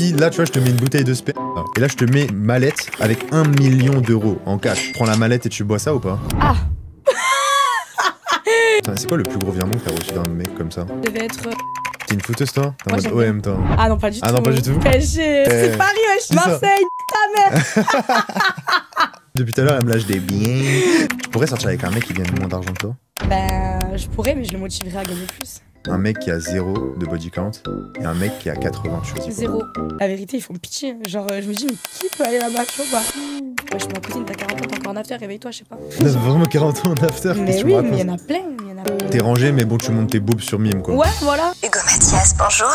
si là, tu vois, je te mets une bouteille de sperme, et là, je te mets mallette avec 1 million d'euros en cash. Prends la mallette et tu bois ça ou pas? Ah. C'est quoi le plus gros virement que t'as reçu d'un mec comme ça? Devait être... T'es une fouteuse, toi? T'es en Moi, mode OM, toi? Ah non, pas du tout. Ah non, pas du tout. PSG, c'est Paris, wesh, Marseille, ta mère. Depuis tout à l'heure, elle me lâche des biens. Tu pourrais sortir avec un mec qui gagne moins d'argent que toi? Ben, je pourrais, mais je le motiverais à gagner plus. Un mec qui a 0 de body count et un mec qui a 80, tu choisis quoi? 0. La vérité, ils font pitié. Genre, je me dis, mais qui peut aller là-bas, tu vois? Wesh, ma cousine, t'as 40 ans, t'as encore un after, réveille-toi, je sais pas. T'as vraiment 40 ans en after? Mais oui, mais il y en a plein, il y en a plein. T'es rangé, mais bon, tu montes tes boobs sur mime, quoi. Ouais, voilà. Hugo Mathias, bonjour.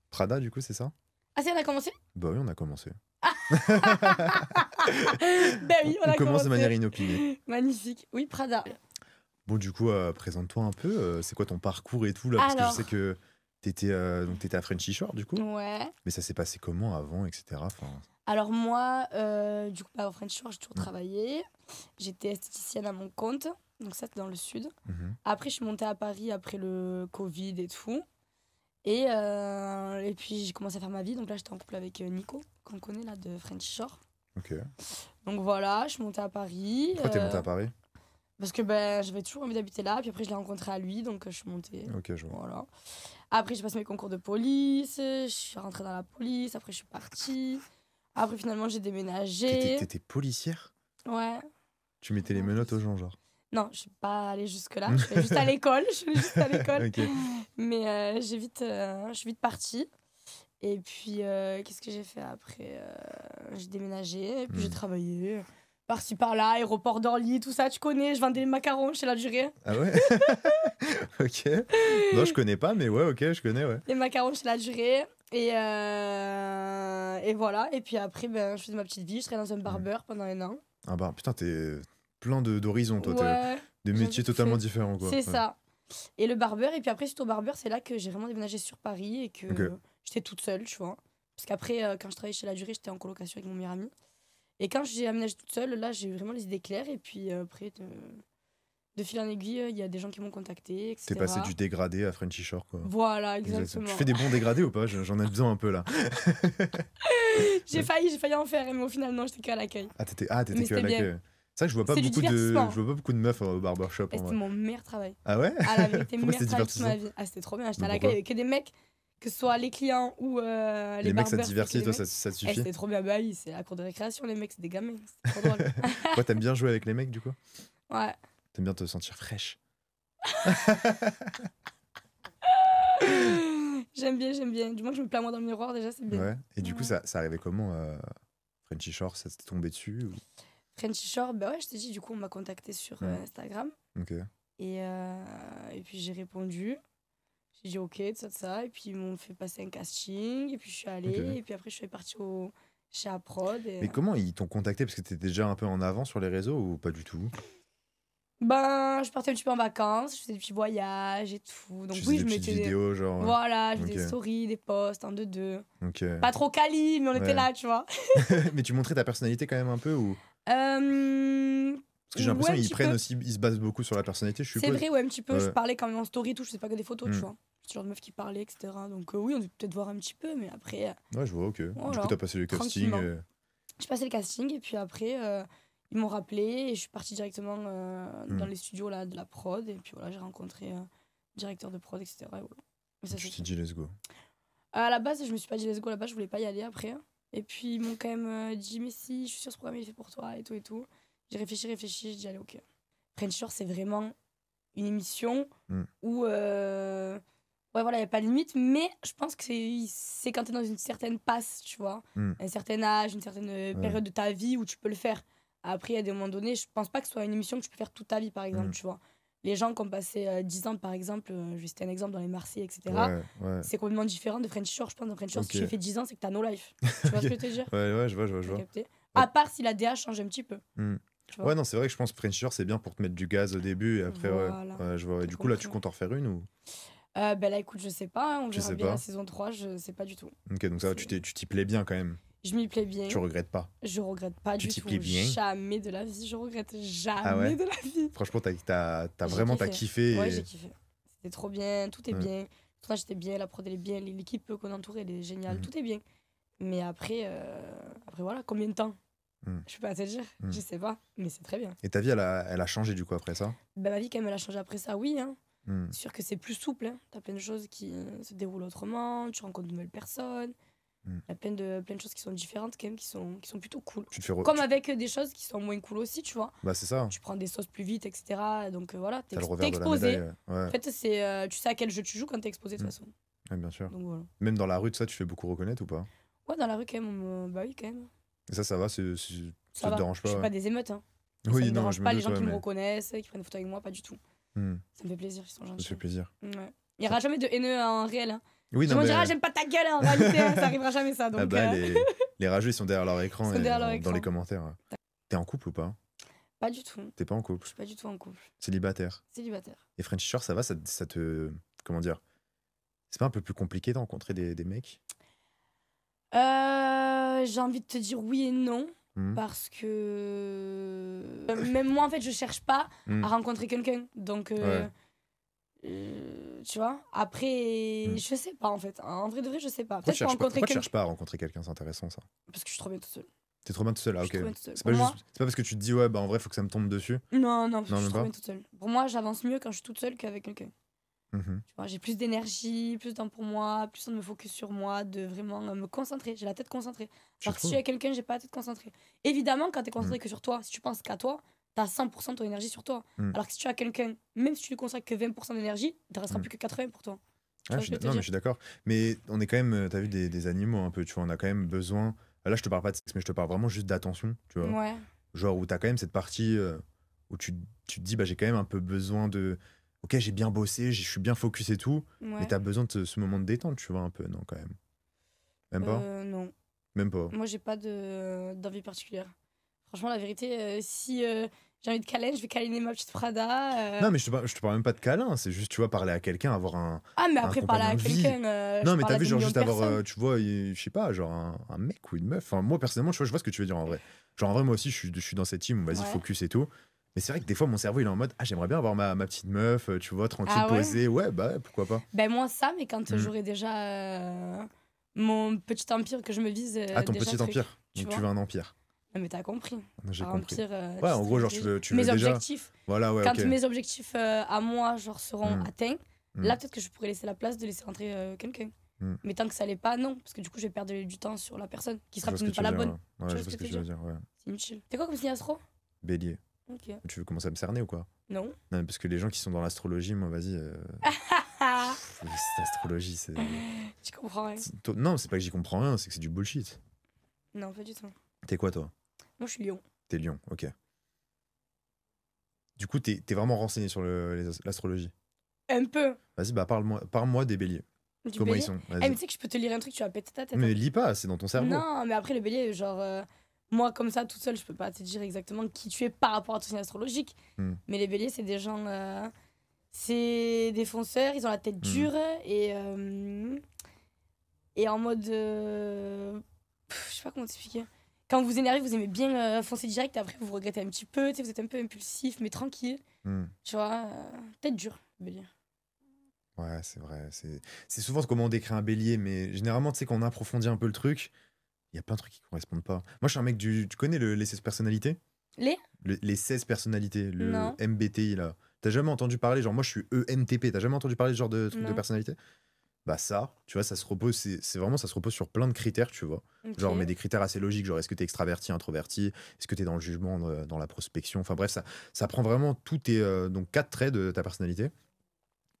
Prada, du coup, c'est ça? Ah, si, on a commencé? Bah oui, on a commencé. Ben oui, on a commence commencé. de manière inopinée. Magnifique. Oui, Prada. Bon, du coup, présente-toi un peu. C'est quoi ton parcours et tout, là? Parce que Alors. je sais que t'étais à Frenchy Shore, du coup. Ouais. Mais ça s'est passé comment avant, etc. Enfin... Alors moi, du coup, au French Shore, j'ai toujours travaillé. J'étais esthéticienne à mon compte. Donc ça, c'était dans le sud. Après, je suis montée à Paris après le Covid et tout. Et puis, j'ai commencé à faire ma vie. Donc là, j'étais en couple avec Nico, qu'on connaît, là, de French Shore. Ok. Donc voilà, je suis montée à Paris. Pourquoi t'es montée à Paris? Parce que ben, j'avais toujours envie d'habiter là. Puis après, je l'ai rencontré à lui, donc je suis montée. Ok, je vois. Voilà. Après, j'ai passé mes concours de police. Je suis rentrée dans la police. Après, je suis partie. Après, finalement, j'ai déménagé. T'étais policière? Ouais. Tu mettais les menottes aux gens, genre? Non, je suis pas allée jusque-là. Je suis juste à l'école. Je suis juste à l'école. Ok. Mais je suis vite partie. Et puis, qu'est-ce que j'ai fait après? J'ai déménagé. Et puis, j'ai travaillé. Par-ci, par-là, aéroport d'Orly, tout ça, tu connais. Je vendais les macarons chez La Durée. Ah ouais? Ok. Non, je connais pas, mais ouais, ok, je connais, ouais. Les macarons chez La Durée. Et voilà. Et puis après, ben, je faisais ma petite vie. Je travaillais dans un barbeur pendant 1 an. Ah bah, putain, t'es plein d'horizons, toi. Ouais, Des métiers totalement différents, quoi. c'est ça. Et le barbeur. Et puis après, suite au barbeur, c'est là que j'ai vraiment déménagé sur Paris et que j'étais toute seule, tu vois. Parce qu'après, quand je travaillais chez La Durée, j'étais en colocation avec mon meilleur ami. Et quand j'ai aménagé toute seule, là, j'ai eu vraiment les idées claires. Et puis après, de fil en aiguille, il y a des gens qui m'ont contacté, etc. T'es passé du dégradé à Frenchy Shore, quoi. Voilà, exactement. Tu fais des bons dégradés ou pas? J'en ai besoin un peu, là. J'ai failli en faire, mais au final, non, j'étais qu'à l'accueil. T'étais que à l'accueil. C'est vrai que je vois pas beaucoup de meufs au barbershop. C'était mon meilleur travail. Ah ouais? Ah, la vérité, Pourquoi meilleur travail de ma vie. Ah, c'était trop bien. J'étais à l'accueil avec que des mecs, que ce soit les clients ou les mecs, ça barbeurs. te divertit, toi, ça te suffit? C'était trop bien. Bah oui, c'est la cour de récréation, les mecs, c'est des gamins. C'est trop drôle. Toi, t'aimes bien jouer avec les mecs, du coup? Ouais. T'aimes bien te sentir fraîche? J'aime bien. Du moins que je me plains moi dans le miroir, déjà, c'est bien. Ouais. Et du coup, ça arrivait comment, Frenchy Shore? Ça t'est tombé dessus ou... Frenchy Shore, bah ouais, je t'ai dit, du coup, on m'a contacté sur Instagram. Ok. Et puis j'ai répondu. J'ai dit ok, tout ça. Et puis ils m'ont fait passer un casting. Et puis je suis allée. Ok. Et puis après, je suis partie chez Aprod. Mais comment ils t'ont contacté? Parce que t'étais déjà un peu en avant sur les réseaux ou pas du tout? Ben, je partais un petit peu en vacances. Je faisais des petits voyages et tout. Donc oui, je mettais des vidéos, genre. Voilà, je faisais des stories, des posts, 1, 2, 2. Ok. Pas trop quali, mais on était là, tu vois. Mais tu montrais ta personnalité quand même un peu ou... Parce que j'ai l'impression qu'ils se basent beaucoup sur la personnalité, je suppose. C'est vrai, ouais, un petit peu. Ouais. Je parlais quand même en story et tout, je sais pas que des photos, tu vois. C'est genre de meuf qui parlait, etc. Donc oui, on peut peut-être voir un petit peu, mais après... Ouais, je vois, ok. Voilà. Du coup, t'as passé le casting. J'ai passé le casting et puis après, ils m'ont rappelé et je suis partie directement dans les studios là, de la prod. Et puis voilà, j'ai rencontré directeur de prod, etc. Et voilà. Et ça, tu t'es dit let's go. À la base, je me suis pas dit let's go, là-bas, je voulais pas y aller après. Et puis ils m'ont quand même dit mais si, je suis sûre ce programme il est fait pour toi et tout et tout. J'ai réfléchi, j'ai dit allez, ok. Frenchy Shore, c'est vraiment une émission où ouais, voilà, il n'y a pas de limite, mais je pense que c'est quand tu es dans une certaine passe, tu vois, un certain âge, une certaine période de ta vie où tu peux le faire. Après, à des moments donnés, je pense pas que ce soit une émission que tu peux faire toute ta vie, par exemple, tu vois. Les gens qui ont passé 10 ans, par exemple, je vais citer un exemple dans les Marseillais, etc., c'est complètement différent de Frenchy Shore. Je pense que dans Frenchy Shore, si tu as fait 10 ans, c'est que tu as no life. Tu vois ce que je veux te dire? Ouais, je vois. À part si la DH change un petit peu. Ouais, non, c'est vrai que je pense que Frenchy Shore, c'est bien pour te mettre du gaz au début et après, voilà. ouais, je vois. Et du coup, là, tu comptes en refaire une ou... Ben là, écoute, je sais pas, on verra bien la saison 3, je sais pas du tout. Ok, donc ça va, tu t'y plais bien quand même. Je m'y plais bien. Tu regrettes pas? Je regrette pas du tout. Tu t'y plais bien? Jamais de la vie, je regrette jamais de la vie. Franchement, t'as vraiment kiffé. Ouais, j'ai kiffé. C'était trop bien, tout est bien. tournage était bien, la prod elle est bien, l'équipe qu'on entourait elle est géniale, tout est bien. Mais après voilà, combien de temps? Je peux pas te dire, je sais pas, mais c'est très bien. Et ta vie, elle a changé du coup après ça? Bah, ma vie, quand même, elle a changé après ça, oui. Hein. C'est sûr que c'est plus souple. Hein. T'as plein de choses qui se déroulent autrement, tu rencontres de nouvelles personnes. Il y a plein de choses qui sont différentes, quand même, qui sont plutôt cool. Comme avec des choses qui sont moins cool aussi, tu vois. Bah, c'est ça. Tu prends des sauces plus vite, etc. Donc voilà, t'es exposé. En fait, tu sais à quel jeu tu joues quand t'es exposé, de toute façon. Ouais, bien sûr. Donc, voilà. Même dans la rue, ça, tu fais beaucoup reconnaître ou pas? Ouais, dans la rue, quand même. Bah oui, quand même. Et ça va, ça te dérange pas? Je fais pas des émeutes. Hein. Oui, ça me non, dérange pas les gens qui mais... me reconnaissent, qui prennent des photos avec moi, pas du tout. Ça me fait plaisir, ils sont gentils. Ça fait plaisir. Ouais. Il n'y aura jamais de haineux en réel. Hein. Oui, on dira j'aime pas ta gueule en réalité, hein, ça arrivera jamais ça. Donc, les rageux ils sont derrière leur écran dans les commentaires. T'es en couple ou pas? Pas du tout. T'es pas en couple? Je suis pas du tout en couple. Célibataire? Célibataire. Et Frenchy Shore, ça va, ça te... Comment dire? C'est pas un peu plus compliqué de rencontrer des mecs? J'ai envie de te dire oui et non. Parce que même moi en fait je cherche pas à rencontrer quelqu'un. Donc tu vois, après je sais pas en fait. En vrai de vrai je sais pas. Peut-être pourquoi tu cherches pas à rencontrer quelqu'un? C'est intéressant ça. Parce que je suis trop bien toute seule. T'es trop bien toute seule, ah, ok. C'est pas parce que tu te dis ouais bah en vrai faut que ça me tombe dessus. Non, je suis trop bien toute seule. Pour moi j'avance mieux quand je suis toute seule qu'avec quelqu'un. Tu vois, j'ai plus d'énergie, plus de temps pour moi, plus de me focus sur moi, de vraiment me concentrer. J'ai la tête concentrée. Alors que si je suis avec quelqu'un, j'ai pas la tête concentrée. Évidemment, quand t'es concentré que sur toi, si tu penses qu'à toi, t'as 100% de ton énergie sur toi. Alors que si tu as quelqu'un, même si tu lui consacres que 20% d'énergie, il ne restera plus que 80% pour toi. Mais je suis d'accord. Mais on est quand même, t'as vu, des animaux un peu, tu vois, on a quand même besoin. Là, je te parle pas de sexe, mais je te parle vraiment juste d'attention, tu vois. Ouais. Genre où t'as quand même cette partie où tu te dis, bah, j'ai quand même un peu besoin de. Ok, j'ai bien bossé, je suis bien focus et tout, mais t'as besoin de ce moment de détente, tu vois, un peu, non, quand même. Même pas? Non. Même pas? Moi, j'ai pas d'envie particulière. Franchement, la vérité, si j'ai envie de câlin, je vais câliner ma petite Prada. Non, mais je te parle même pas de câlin, c'est juste, tu vois, parler à quelqu'un, avoir un. Ah, mais après, parler à quelqu'un. Non, mais t'as vu, genre, juste avoir, tu vois, je sais pas, genre un mec ou une meuf. Enfin, moi, personnellement, je vois ce que tu veux dire en vrai. Genre, en vrai, moi aussi, je suis dans cette team, vas-y, focus et tout. Mais c'est vrai que des fois, mon cerveau, il est en mode, j'aimerais bien avoir ma petite meuf, tu vois, tranquille, posée. Ouais, bah, pourquoi pas. Ben, moi, ça, mais quand j'aurai déjà mon petit empire que je me vise. Ton petit empire. Donc, tu veux un empire. Non, mais t'as compris. J'ai compris. Empire, ouais, en gros, genre, tu veux mes déjà... objectifs. Voilà, ouais, quand mes objectifs à moi, genre, seront atteints, là, peut-être que je pourrais laisser la place de laisser rentrer quelqu'un. Mais tant que ça l'est pas, non. Parce que du coup, je vais perdre du temps sur la personne qui sera peut-être pas la bonne. Ouais, je vois ce que tu veux dire, ouais. C'est inutile. T'es quoi comme signe astro? Bélier. Okay. Tu veux commencer à me cerner ou quoi? Non. Non, parce que les gens qui sont dans l'astrologie, moi, vas-y. L'astrologie, c'est. Tu comprends rien. Non, c'est pas que j'y comprends rien, c'est que c'est du bullshit. Non, pas du tout. T'es quoi, toi? Moi, je suis lion. T'es lion, ok. Du coup, t'es vraiment renseigné sur l'astrologie? Un peu. Vas-y, bah parle-moi des béliers. Comment ils sont? Mais tu sais que je peux te lire un truc, tu vas péter ta tête. Mais lis pas, c'est dans ton cerveau. Non, mais après, le bélier, genre. Moi, comme ça, toute seule, je peux pas te dire exactement qui tu es par rapport à ton signe astrologique. Mais les béliers, c'est des gens. C'est des fonceurs, ils ont la tête dure et en mode. Je sais pas comment t'expliquer. Quand vous énervez, vous aimez bien foncer direct, après vous regrettez un petit peu, vous êtes un peu impulsif, mais tranquille. Tu vois, tête dure, bélier. Ouais, c'est vrai. C'est souvent comment on décrit un bélier, mais généralement, tu sais, quand on approfondit un peu le truc. Il y a plein de trucs qui correspondent pas. Moi, je suis un mec du... Tu connais les 16 personnalités? Les 16 personnalités, le MBTI, là. T'as jamais entendu parler, genre moi, je suis ENTP. T'as jamais entendu parler de ce genre de truc de personnalité? Bah ça, tu vois, ça se repose, c'est vraiment, ça se repose sur plein de critères, tu vois. Okay. Genre, mais des critères assez logiques, genre est-ce que t'es extraverti, introverti, est-ce que t'es dans le jugement, dans la prospection, enfin bref, ça prend vraiment tous tes... donc 4 traits de ta personnalité.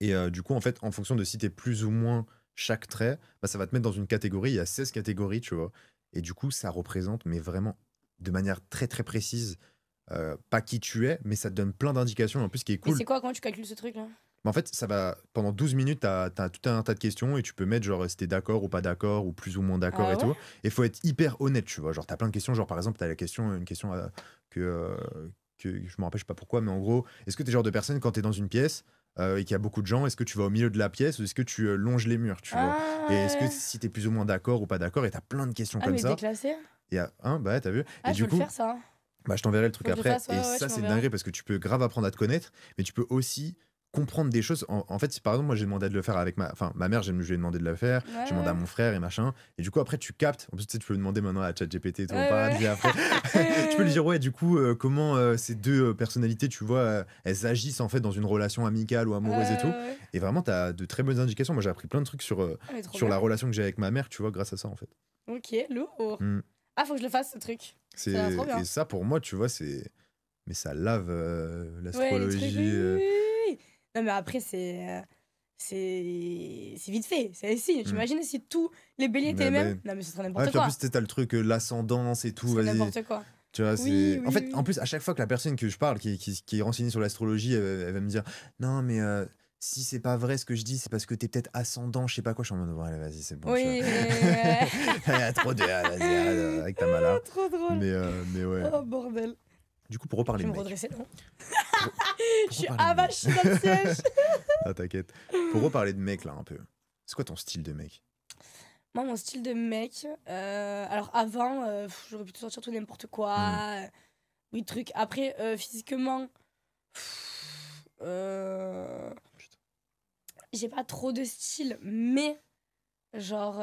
Et du coup, en fait, en fonction de si t'es plus ou moins chaque trait, bah, ça va te mettre dans une catégorie, il y a 16 catégories, tu vois. Et du coup, ça représente, mais vraiment de manière très très précise, pas qui tu es, mais ça te donne plein d'indications. En plus, ce qui est cool. Mais c'est quoi, comment tu calcules ce truc-là? En fait, ça va pendant 12 minutes, t'as tout un tas de questions et tu peux mettre genre si t'es d'accord ou pas d'accord ou plus ou moins d'accord et tout. Et faut être hyper honnête, tu vois. Genre, t'as plein de questions. Genre, par exemple, t'as une question que je me rappelle, je sais pas pourquoi, mais en gros, est-ce que t'es le genre de personne quand t'es dans une pièce et qu'il y a beaucoup de gens, est-ce que tu vas au milieu de la pièce ou est-ce que tu longes les murs, tu vois? Et est-ce que si t'es plus ou moins d'accord ou pas d'accord, et t'as plein de questions comme ça. Déclassé. Et bah t'as vu. Et du coup, faire ça. Bah je t'enverrai le truc après. Et ça c'est une dinguerie parce que tu peux grave apprendre à te connaître, mais tu peux aussi comprendre des choses. En fait, si par exemple, moi, j'ai demandé de le faire avec ma mère, je lui ai demandé de le faire, j'ai demandé à mon frère et machin. Et du coup, après, tu captes. En plus, tu sais, tu peux le demander maintenant à ChatGPT et tout. On parle après. Tu peux lui dire, ouais, du coup, comment ces deux personnalités, tu vois, elles agissent en fait dans une relation amicale ou amoureuse et tout. Et vraiment, tu as de très bonnes indications. Moi, j'ai appris plein de trucs sur la relation que j'ai avec ma mère, tu vois, grâce à ça, en fait. Ok, lourd. Ah, faut que je le fasse, ce truc. Et ça, pour moi, tu vois, c'est. Mais ça lave l'astrologie. Oui. Non, mais après, c'est vite fait. C'est ici. T'imagines si tous les béliers étaient les mêmes? Non, mais ce serait n'importe quoi. En plus, t'as le truc, l'ascendance et tout. C'est n'importe quoi. Tu vois, en fait, en plus, à chaque fois que la personne que je parle, qui est renseignée sur l'astrologie, elle va me dire non, mais si c'est pas vrai ce que je dis, c'est parce que t'es peut-être ascendant, je sais pas quoi. Je suis en mode, ouais, vas-y, c'est bon. Oui, Il y a trop de. Vas-y, arrête avec ta mala. Trop drôle. Mais ouais. Oh, bordel. Du coup, pour reparler de mec. Je vais me redresser, non. Je suis avachie dans le siège. Ah, t'inquiète. Pour reparler de mec, là, un peu. C'est quoi ton style de mec? Moi, mon style de mec, alors avant, j'aurais pu te sortir tout n'importe quoi. Oui, truc. Après, physiquement, j'ai pas trop de style, mais genre,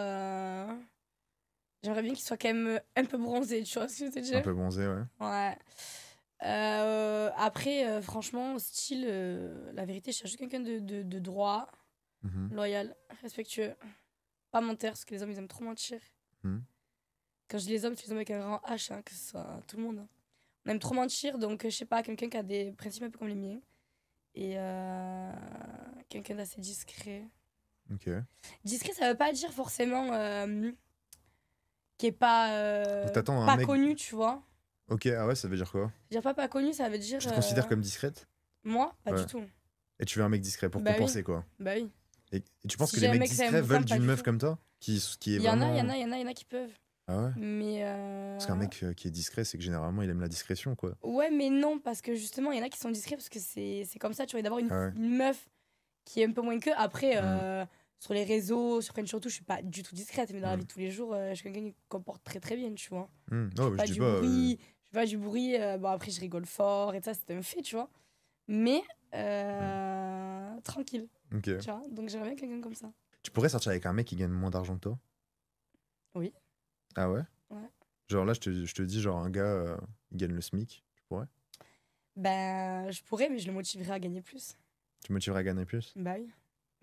j'aimerais bien qu'il soit quand même un peu bronzé, tu vois ce que je veux dire? Un peu bronzé, ouais. Ouais. Après, franchement, style, la vérité, je cherche quelqu'un de droit, loyal, respectueux. Pas mentir, parce que les hommes, ils aiment trop mentir. Quand je dis les hommes, c'est les hommes avec un grand H, hein, que ce soit tout le monde. Hein. On aime trop mentir, donc je sais pas, quelqu'un qui a des principes un peu comme les miens. Et quelqu'un d'assez discret. Ok. Discret, ça veut pas dire forcément qui est pas, pas mec... connu, tu vois. Ok, ah ouais, ça veut dire quoi? Dire pas connu, ça veut dire... Tu te considères comme discrète? Moi, pas du tout. Et tu veux un mec discret pour compenser, quoi? Bah oui. Et tu penses que les mecs discrets veulent d'une meuf comme toi qui est vraiment... Il y en a qui peuvent. Ah ouais? Mais parce qu'un mec qui est discret, c'est que généralement, il aime la discrétion, quoi. Ouais, mais non, parce que justement, il y en a qui sont discrets parce que c'est comme ça, tu vois, d'avoir une meuf qui est un peu moins que. Après, sur les réseaux, sur French surtout, je suis pas du tout discrète, mais dans la vie de tous les jours, je suis quelqu'un qui comporte très très bien, tu vois. Non, je fais pas du bruit, bon après je rigole fort et ça, c'est un fait, tu vois. Mais tranquille, tu vois, donc j'aimerais bien quelqu'un comme ça. Tu pourrais sortir avec un mec qui gagne moins d'argent que toi? Oui. Ah ouais? Ouais. Genre là, je te dis, genre un gars, il gagne le SMIC, tu pourrais? Ben, je pourrais, mais je le motiverais à gagner plus. Tu motiverais à gagner plus? Bah oui.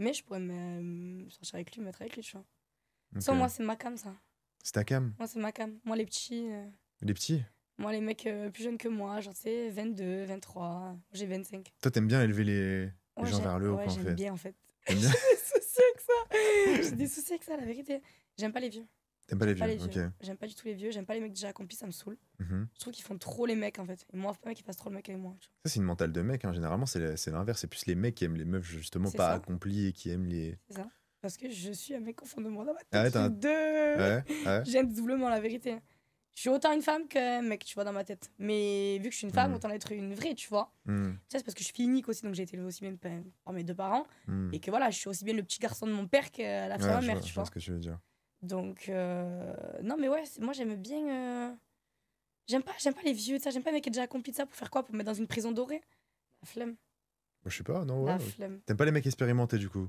Mais je pourrais me sortir avec lui, me mettre avec lui, tu vois. Sans moi, c'est ma cam, ça. C'est ta cam? Moi, c'est ma cam. Moi, les petits... Les petits? Moi, les mecs plus jeunes que moi, genre, tu sais, 22, 23, j'ai 25. Toi, t'aimes bien élever les gens vers le haut, quoi, en fait. Ouais, j'aime bien, en fait. J'aime bien. J'ai des soucis avec ça, la vérité. J'aime pas les vieux. T'aimes pas les vieux? Ok. J'aime pas du tout les vieux, j'aime pas les mecs déjà accomplis, ça me saoule. Je trouve qu'ils font trop les mecs, en fait. Et moi, faut pas qu'ils fassent trop le mec avec moi. Tu vois. Ça, c'est une mentale de mec, hein. Généralement, c'est l'inverse. C'est plus les mecs qui aiment les meufs, justement, pas accomplies et qui aiment les... C'est ça. Parce que je suis un mec au fond de moi dans ma tête. Ah ouais, ouais. J'aime doublement, la vérité. Je suis autant une femme qu'un mec, tu vois, dans ma tête. Mais vu que je suis une femme, autant être une vraie, tu vois. Ça, c'est parce que je suis unique aussi, donc j'ai été élevée aussi bien par mes deux parents. Et que voilà, je suis aussi bien le petit garçon de mon père que la femme de ma mère, tu vois. Je vois ce que tu veux dire. Donc, non, mais ouais, moi j'aime bien. J'aime pas les vieux, ça. J'aime pas les mecs qui ont déjà accompli de ça pour faire quoi? Pour me mettre dans une prison dorée? La flemme. Je sais pas, non, ouais. La flemme. T'aimes pas les mecs expérimentés, du coup?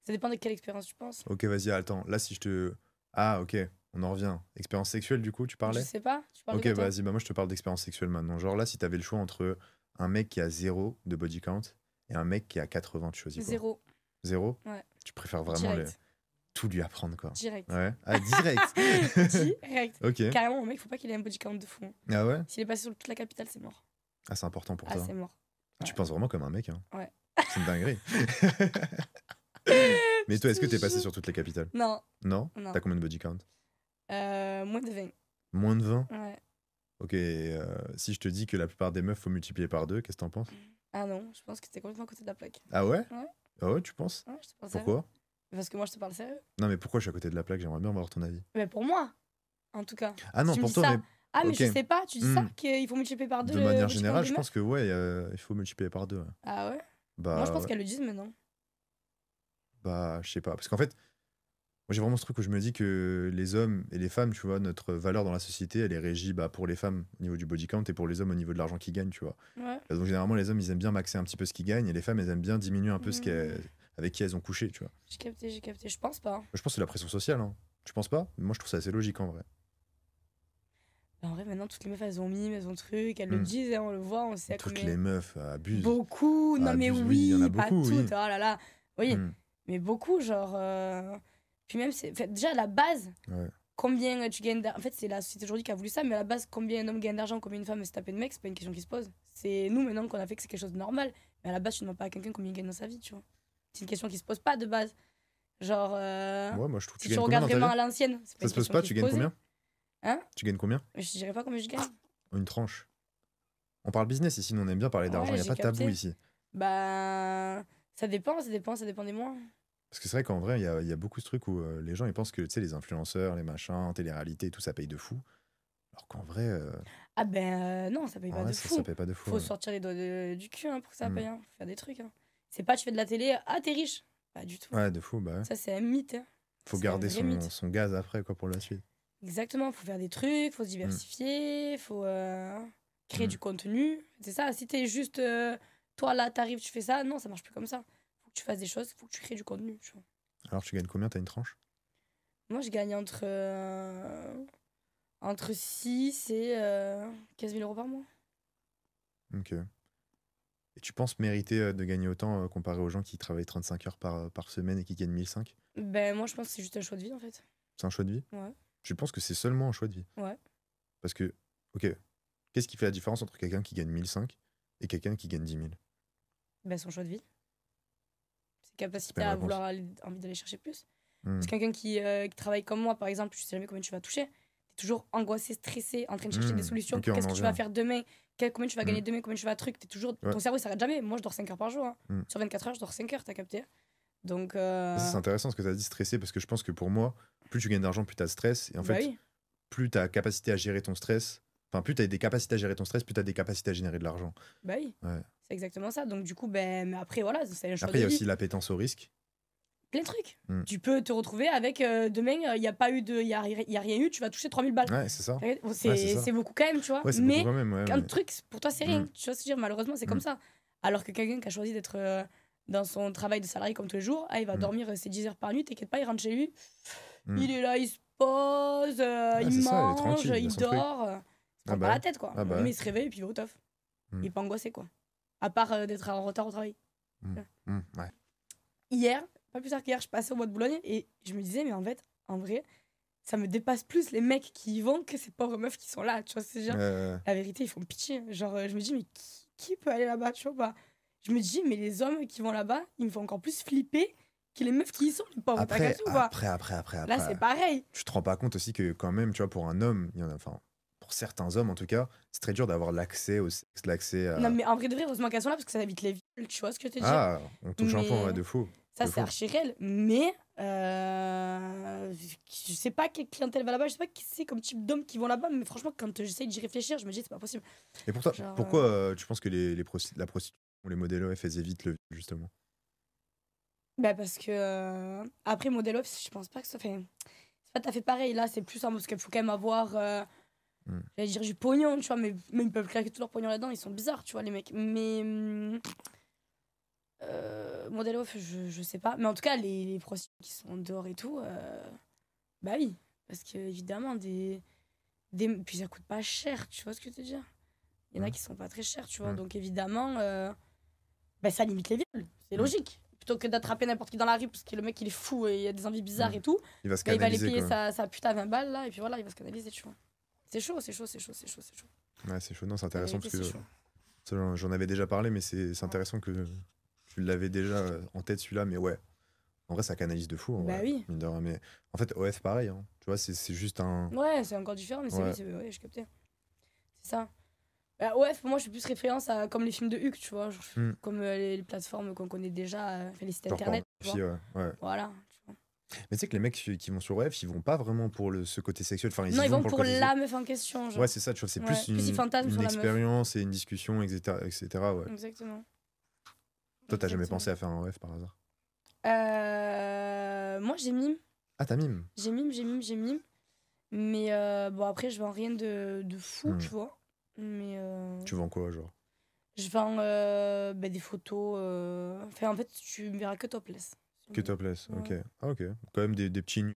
Ça dépend de quelle expérience tu penses. Ok, vas-y, attends. Là, si je te. Ah, ok, on en revient. Expérience sexuelle, du coup, tu parlais? Je sais pas. Tu parles ok, vas-y, moi je te parle d'expérience sexuelle maintenant. Genre là, si t'avais le choix entre un mec qui a 0 de body count et un mec qui a 80, tu choisis quoi? 0. 0? Ouais. Tu préfères vraiment tout lui apprendre, quoi. Direct. Ouais. Ah, direct. Direct. Ok. Carrément, mon mec, faut pas qu'il ait un body count de fou. Ah ouais? S'il est passé sur toute la capitale, c'est mort. Ah, c'est important pour toi. Ah, c'est mort. Ouais. Tu penses vraiment comme un mec, hein. Ouais. C'est une dinguerie. Mais toi, est-ce que t'es passé sur toutes les capitales? Non. Non? T'as combien de body count? Moins de 20. Moins de 20? Ouais. Ok, si je te dis que la plupart des meufs, faut multiplier par 2, qu'est-ce que t'en penses? Ah non, je pense que t'es complètement à côté de la plaque. Ah ouais? Ouais. Ah ouais, tu penses? Ouais, je te parle Pourquoi? Parce que moi, je te parle sérieux. Non, mais pourquoi je suis à côté de la plaque? J'aimerais bien avoir ton avis. Mais pour moi, en tout cas. Ah non, si pour toi, ça... mais... Ah, mais je sais pas, tu dis ça, qu'il faut multiplier par 2. De manière générale, je pense que ouais, il faut multiplier par 2. Ouais. Ah ouais? Bah, moi, je pense qu'elles le disent maintenant. Bah, je sais pas. Parce qu'en fait, Moi, j'ai vraiment ce truc où je me dis que les hommes et les femmes, tu vois, notre valeur dans la société, elle est régie bah, pour les femmes au niveau du body count et pour les hommes au niveau de l'argent qu'ils gagnent, tu vois. Ouais. Donc, généralement, les hommes, ils aiment bien maxer un petit peu ce qu'ils gagnent et les femmes, elles aiment bien diminuer un peu avec qui elles ont couché, tu vois. J'ai capté, j'ai capté. Je pense pas. Je pense que c'est la pression sociale, hein. Tu penses pas? Moi, je trouve ça assez logique en vrai. Bah, en vrai, maintenant, toutes les meufs, elles ont mime, elles ont truc, elles le Hmm. disent, hein, on le voit, on sait Toutes combien. les meufs abusent. Beaucoup, non mais Abusent, oui, il y en a oui, pas beaucoup, toutes, oui. oh là là, oui, Hmm. mais beaucoup, genre. Puis même, déjà, à la base, Ouais. combien tu gagnes d'argent. En fait, c'est la société aujourd'hui qui a voulu ça, mais à la base, combien un homme gagne d'argent, combien une femme se tape de mec, c'est pas une question qui se pose. C'est nous maintenant qu'on a fait que c'est quelque chose de normal. Mais à la base, tu ne demandes pas à quelqu'un combien il gagne dans sa vie, tu vois. C'est une question qui se pose pas de base. Genre, Ouais, moi, je trouve que si tu tu gagnes combien regardes dans ta vraiment vie? à l'ancienne, c'est pas Ça une se pose question pas, qui tu se gagnes posait. combien? Hein? Tu gagnes combien? Je dirais pas combien je gagne. Une tranche. On parle business ici, nous on aime bien parler d'argent, il Ouais, n'y a j'ai pas de tabou capté. ici. Bah, ça dépend, ça dépend des mois. Parce que c'est vrai qu'en vrai, il y a beaucoup de trucs où les gens ils pensent que tu sais, les influenceurs, les machins, télé-réalité et tout, ça paye de fou. Alors qu'en vrai, Ah ben non, ça paye pas de ça fou. paye pas de fou. Faut Ouais. sortir les doigts du cul hein, pour que ça Mm. paye. Hein. Faut faire des trucs. Hein. C'est pas tu fais de la télé, ah t'es riche. Pas du tout. Ouais, de fou, bah ouais. Ça c'est un mythe. Hein. Faut C'est un garder vrai mythe. son gaz après quoi pour la suite. Exactement, faut faire des trucs, faut se Mm. diversifier, faut créer Mm. du contenu. C'est ça, si t'es juste toi là t'arrives, tu fais ça, non ça marche plus comme ça. Faut que tu fasses des choses, faut que tu crées du contenu. Tu vois. Alors tu gagnes combien? T'as une tranche? Moi je gagne entre 6 et 15 000 euros par mois. Ok. Et tu penses mériter de gagner autant comparé aux gens qui travaillent 35 heures par semaine et qui gagnent 1005? Ben moi je pense que c'est juste un choix de vie en fait. C'est un choix de vie? Ouais. Je pense que c'est seulement un choix de vie. Ouais. Parce que, ok, qu'est-ce qui fait la différence entre quelqu'un qui gagne 1005 et quelqu'un qui gagne 10 000? Ben son choix de vie. Ses C'est pas capacités une à réponse. vouloir envie d'aller chercher plus. Hmm. Parce que quelqu'un qui travaille comme moi, par exemple, tu sais jamais combien tu vas toucher. T'es toujours angoissé, stressé, en train de chercher des solutions. Ok, on Qu'est-ce en que tu vas vient. faire demain? Combien tu vas gagner demain? Combien tu vas truc? T'es toujours... Ouais. Ton cerveau, il s'arrête jamais. Moi, je dors 5 heures par jour. Hein. Mm. Sur 24 heures, je dors 5 heures, t'as capté? Donc. Ça, c'est intéressant ce que tu as dit, stressé, parce que je pense que pour moi, plus tu gagnes d'argent, plus tu as de stress. Et en Bah fait, oui. plus tu as capacité à gérer ton stress, enfin, plus tu as des capacités à gérer ton stress, plus tu as des capacités à générer de l'argent. Bah oui. Ouais. C'est exactement ça. Donc, du coup, ben, mais après, voilà, c'est un choix Après, il y de a vie. aussi l'appétence au risque. Plein de trucs. Mm. Tu peux te retrouver avec demain, il n'y a pas eu de. Il y a rien eu, tu vas toucher 3000 balles. Ouais, c'est ça. Bon, c'est ça. c'est beaucoup quand même, tu vois. Ouais, c'est beaucoup mais quand même. Ouais, un mais- truc, pour toi, c'est rien. Mm. Tu vois ce que je veux dire? Malheureusement, c'est comme ça. Alors que quelqu'un qui a choisi d'être dans son travail de salarié comme tous les jours, il va dormir ses 10 heures par nuit, t'inquiète pas, il rentre chez lui. Il est là, il se pose, il c'est ça, il est mange, tranquille, il a il son truc. dort. Il se prend bah pas la ouais. tête, quoi. Ah bah Mais ouais. il se réveille et puis il va au taf. Mm. Il est pas angoissé, quoi. À part d'être en retard au travail. Ouais. Hier, pas plus tard qu'hier, je passais au bois de Boulogne et je me disais, mais en fait, en vrai, ça me dépasse plus les mecs qui y vont que ces pauvres meufs qui sont là. Tu vois, c'est genre, la vérité, ils font pitié. Genre, je me dis, mais qui peut aller là-bas, tu vois pas? Je me dis, mais les hommes qui vont là-bas, ils me font encore plus flipper que les meufs qui y sont, les pauvres. T'as capté ou pas? Après. Là, c'est pareil. Tu te rends pas compte aussi que quand même, tu vois, pour un homme, il y en a, enfin, pour certains hommes en tout cas, c'est très dur d'avoir l'accès au sexe, l'accès à... Non, mais en vrai de vrai, heureusement qu'elles sont là parce que ça évite les viols. Tu vois ce que je te dis? Ah, on touche un Mais- point, ouais, de fou. Ça, de c'est fou. archi réel. Mais je sais pas quelle clientèle va là-bas, je sais pas qui c'est comme type d'hommes qui vont là-bas, mais franchement, quand j'essaye d'y réfléchir, je me dis, c'est pas possible. Et pour toi, Genre, pourquoi tu penses que la prostitution ou les modèles OF, elles évitent le viol, justement? Bah, parce que. Après, Model Off, je pense pas que ça fait. C'est pas tout à fait pareil. Là, c'est plus en parce qu'il faut quand même avoir. J'allais dire du pognon, tu vois, mais ils peuvent claquer tout leur pognon là-dedans, ils sont bizarres, tu vois, les mecs. Mais. Model Off, je sais pas. Mais en tout cas, les prostituées qui sont dehors et tout, bah oui. Parce que, évidemment, puis ça coûte pas cher, tu vois ce que je veux te dire? Il y en a qui sont pas très chers, tu vois. Donc, évidemment, bah, ça limite les viols. C'est logique. Plutôt que d'attraper n'importe qui dans la rue parce que le mec il est fou et il a des envies bizarres et tout, Il va se bah, il va aller canaliser, payer quoi. sa pute à 20 balles là et puis voilà, il va se canaliser, tu vois. C'est chaud. Ouais, c'est chaud. Non, c'est intéressant vérité, parce que c'est chaud. j'en avais déjà parlé, mais c'est intéressant que tu l'avais déjà en tête celui-là, mais ouais. En vrai, ça canalise de fou. En Bah vrai, oui. mine de rien, mais en fait, OF, pareil. Hein. Tu vois, c'est juste un. Ouais, c'est encore différent, mais Ouais. ouais, je captais. C'est ça. Ouais, pour moi, je suis plus référence à comme les films de Huck, tu vois, genre, comme les plateformes qu'on connaît déjà, les sites Genre internet, tu vois. pornographie, ouais. Voilà, tu vois. Mais tu sais que les mecs qui vont sur OF, ils vont pas vraiment pour ce côté sexuel. Enfin, Non, ils vont le pour côté la meuf en question, genre. Ouais, c'est ça, tu vois, c'est Ouais, plus plus ils fantasment une sur la meuf. expérience et une discussion, etc. Ouais. Exactement. Toi, t'as jamais Exactement. pensé à faire un OF par hasard? Moi, j'ai mis. Ah, t'as mime. J'ai mime. Mais bon, après, je vends rien de fou, tu vois. Mais. Tu vends quoi, genre? Je vends des photos. Enfin, en fait, tu me verras que topless. Que topless, Ouais. ok. Ah, ok. Quand même des petits nudes.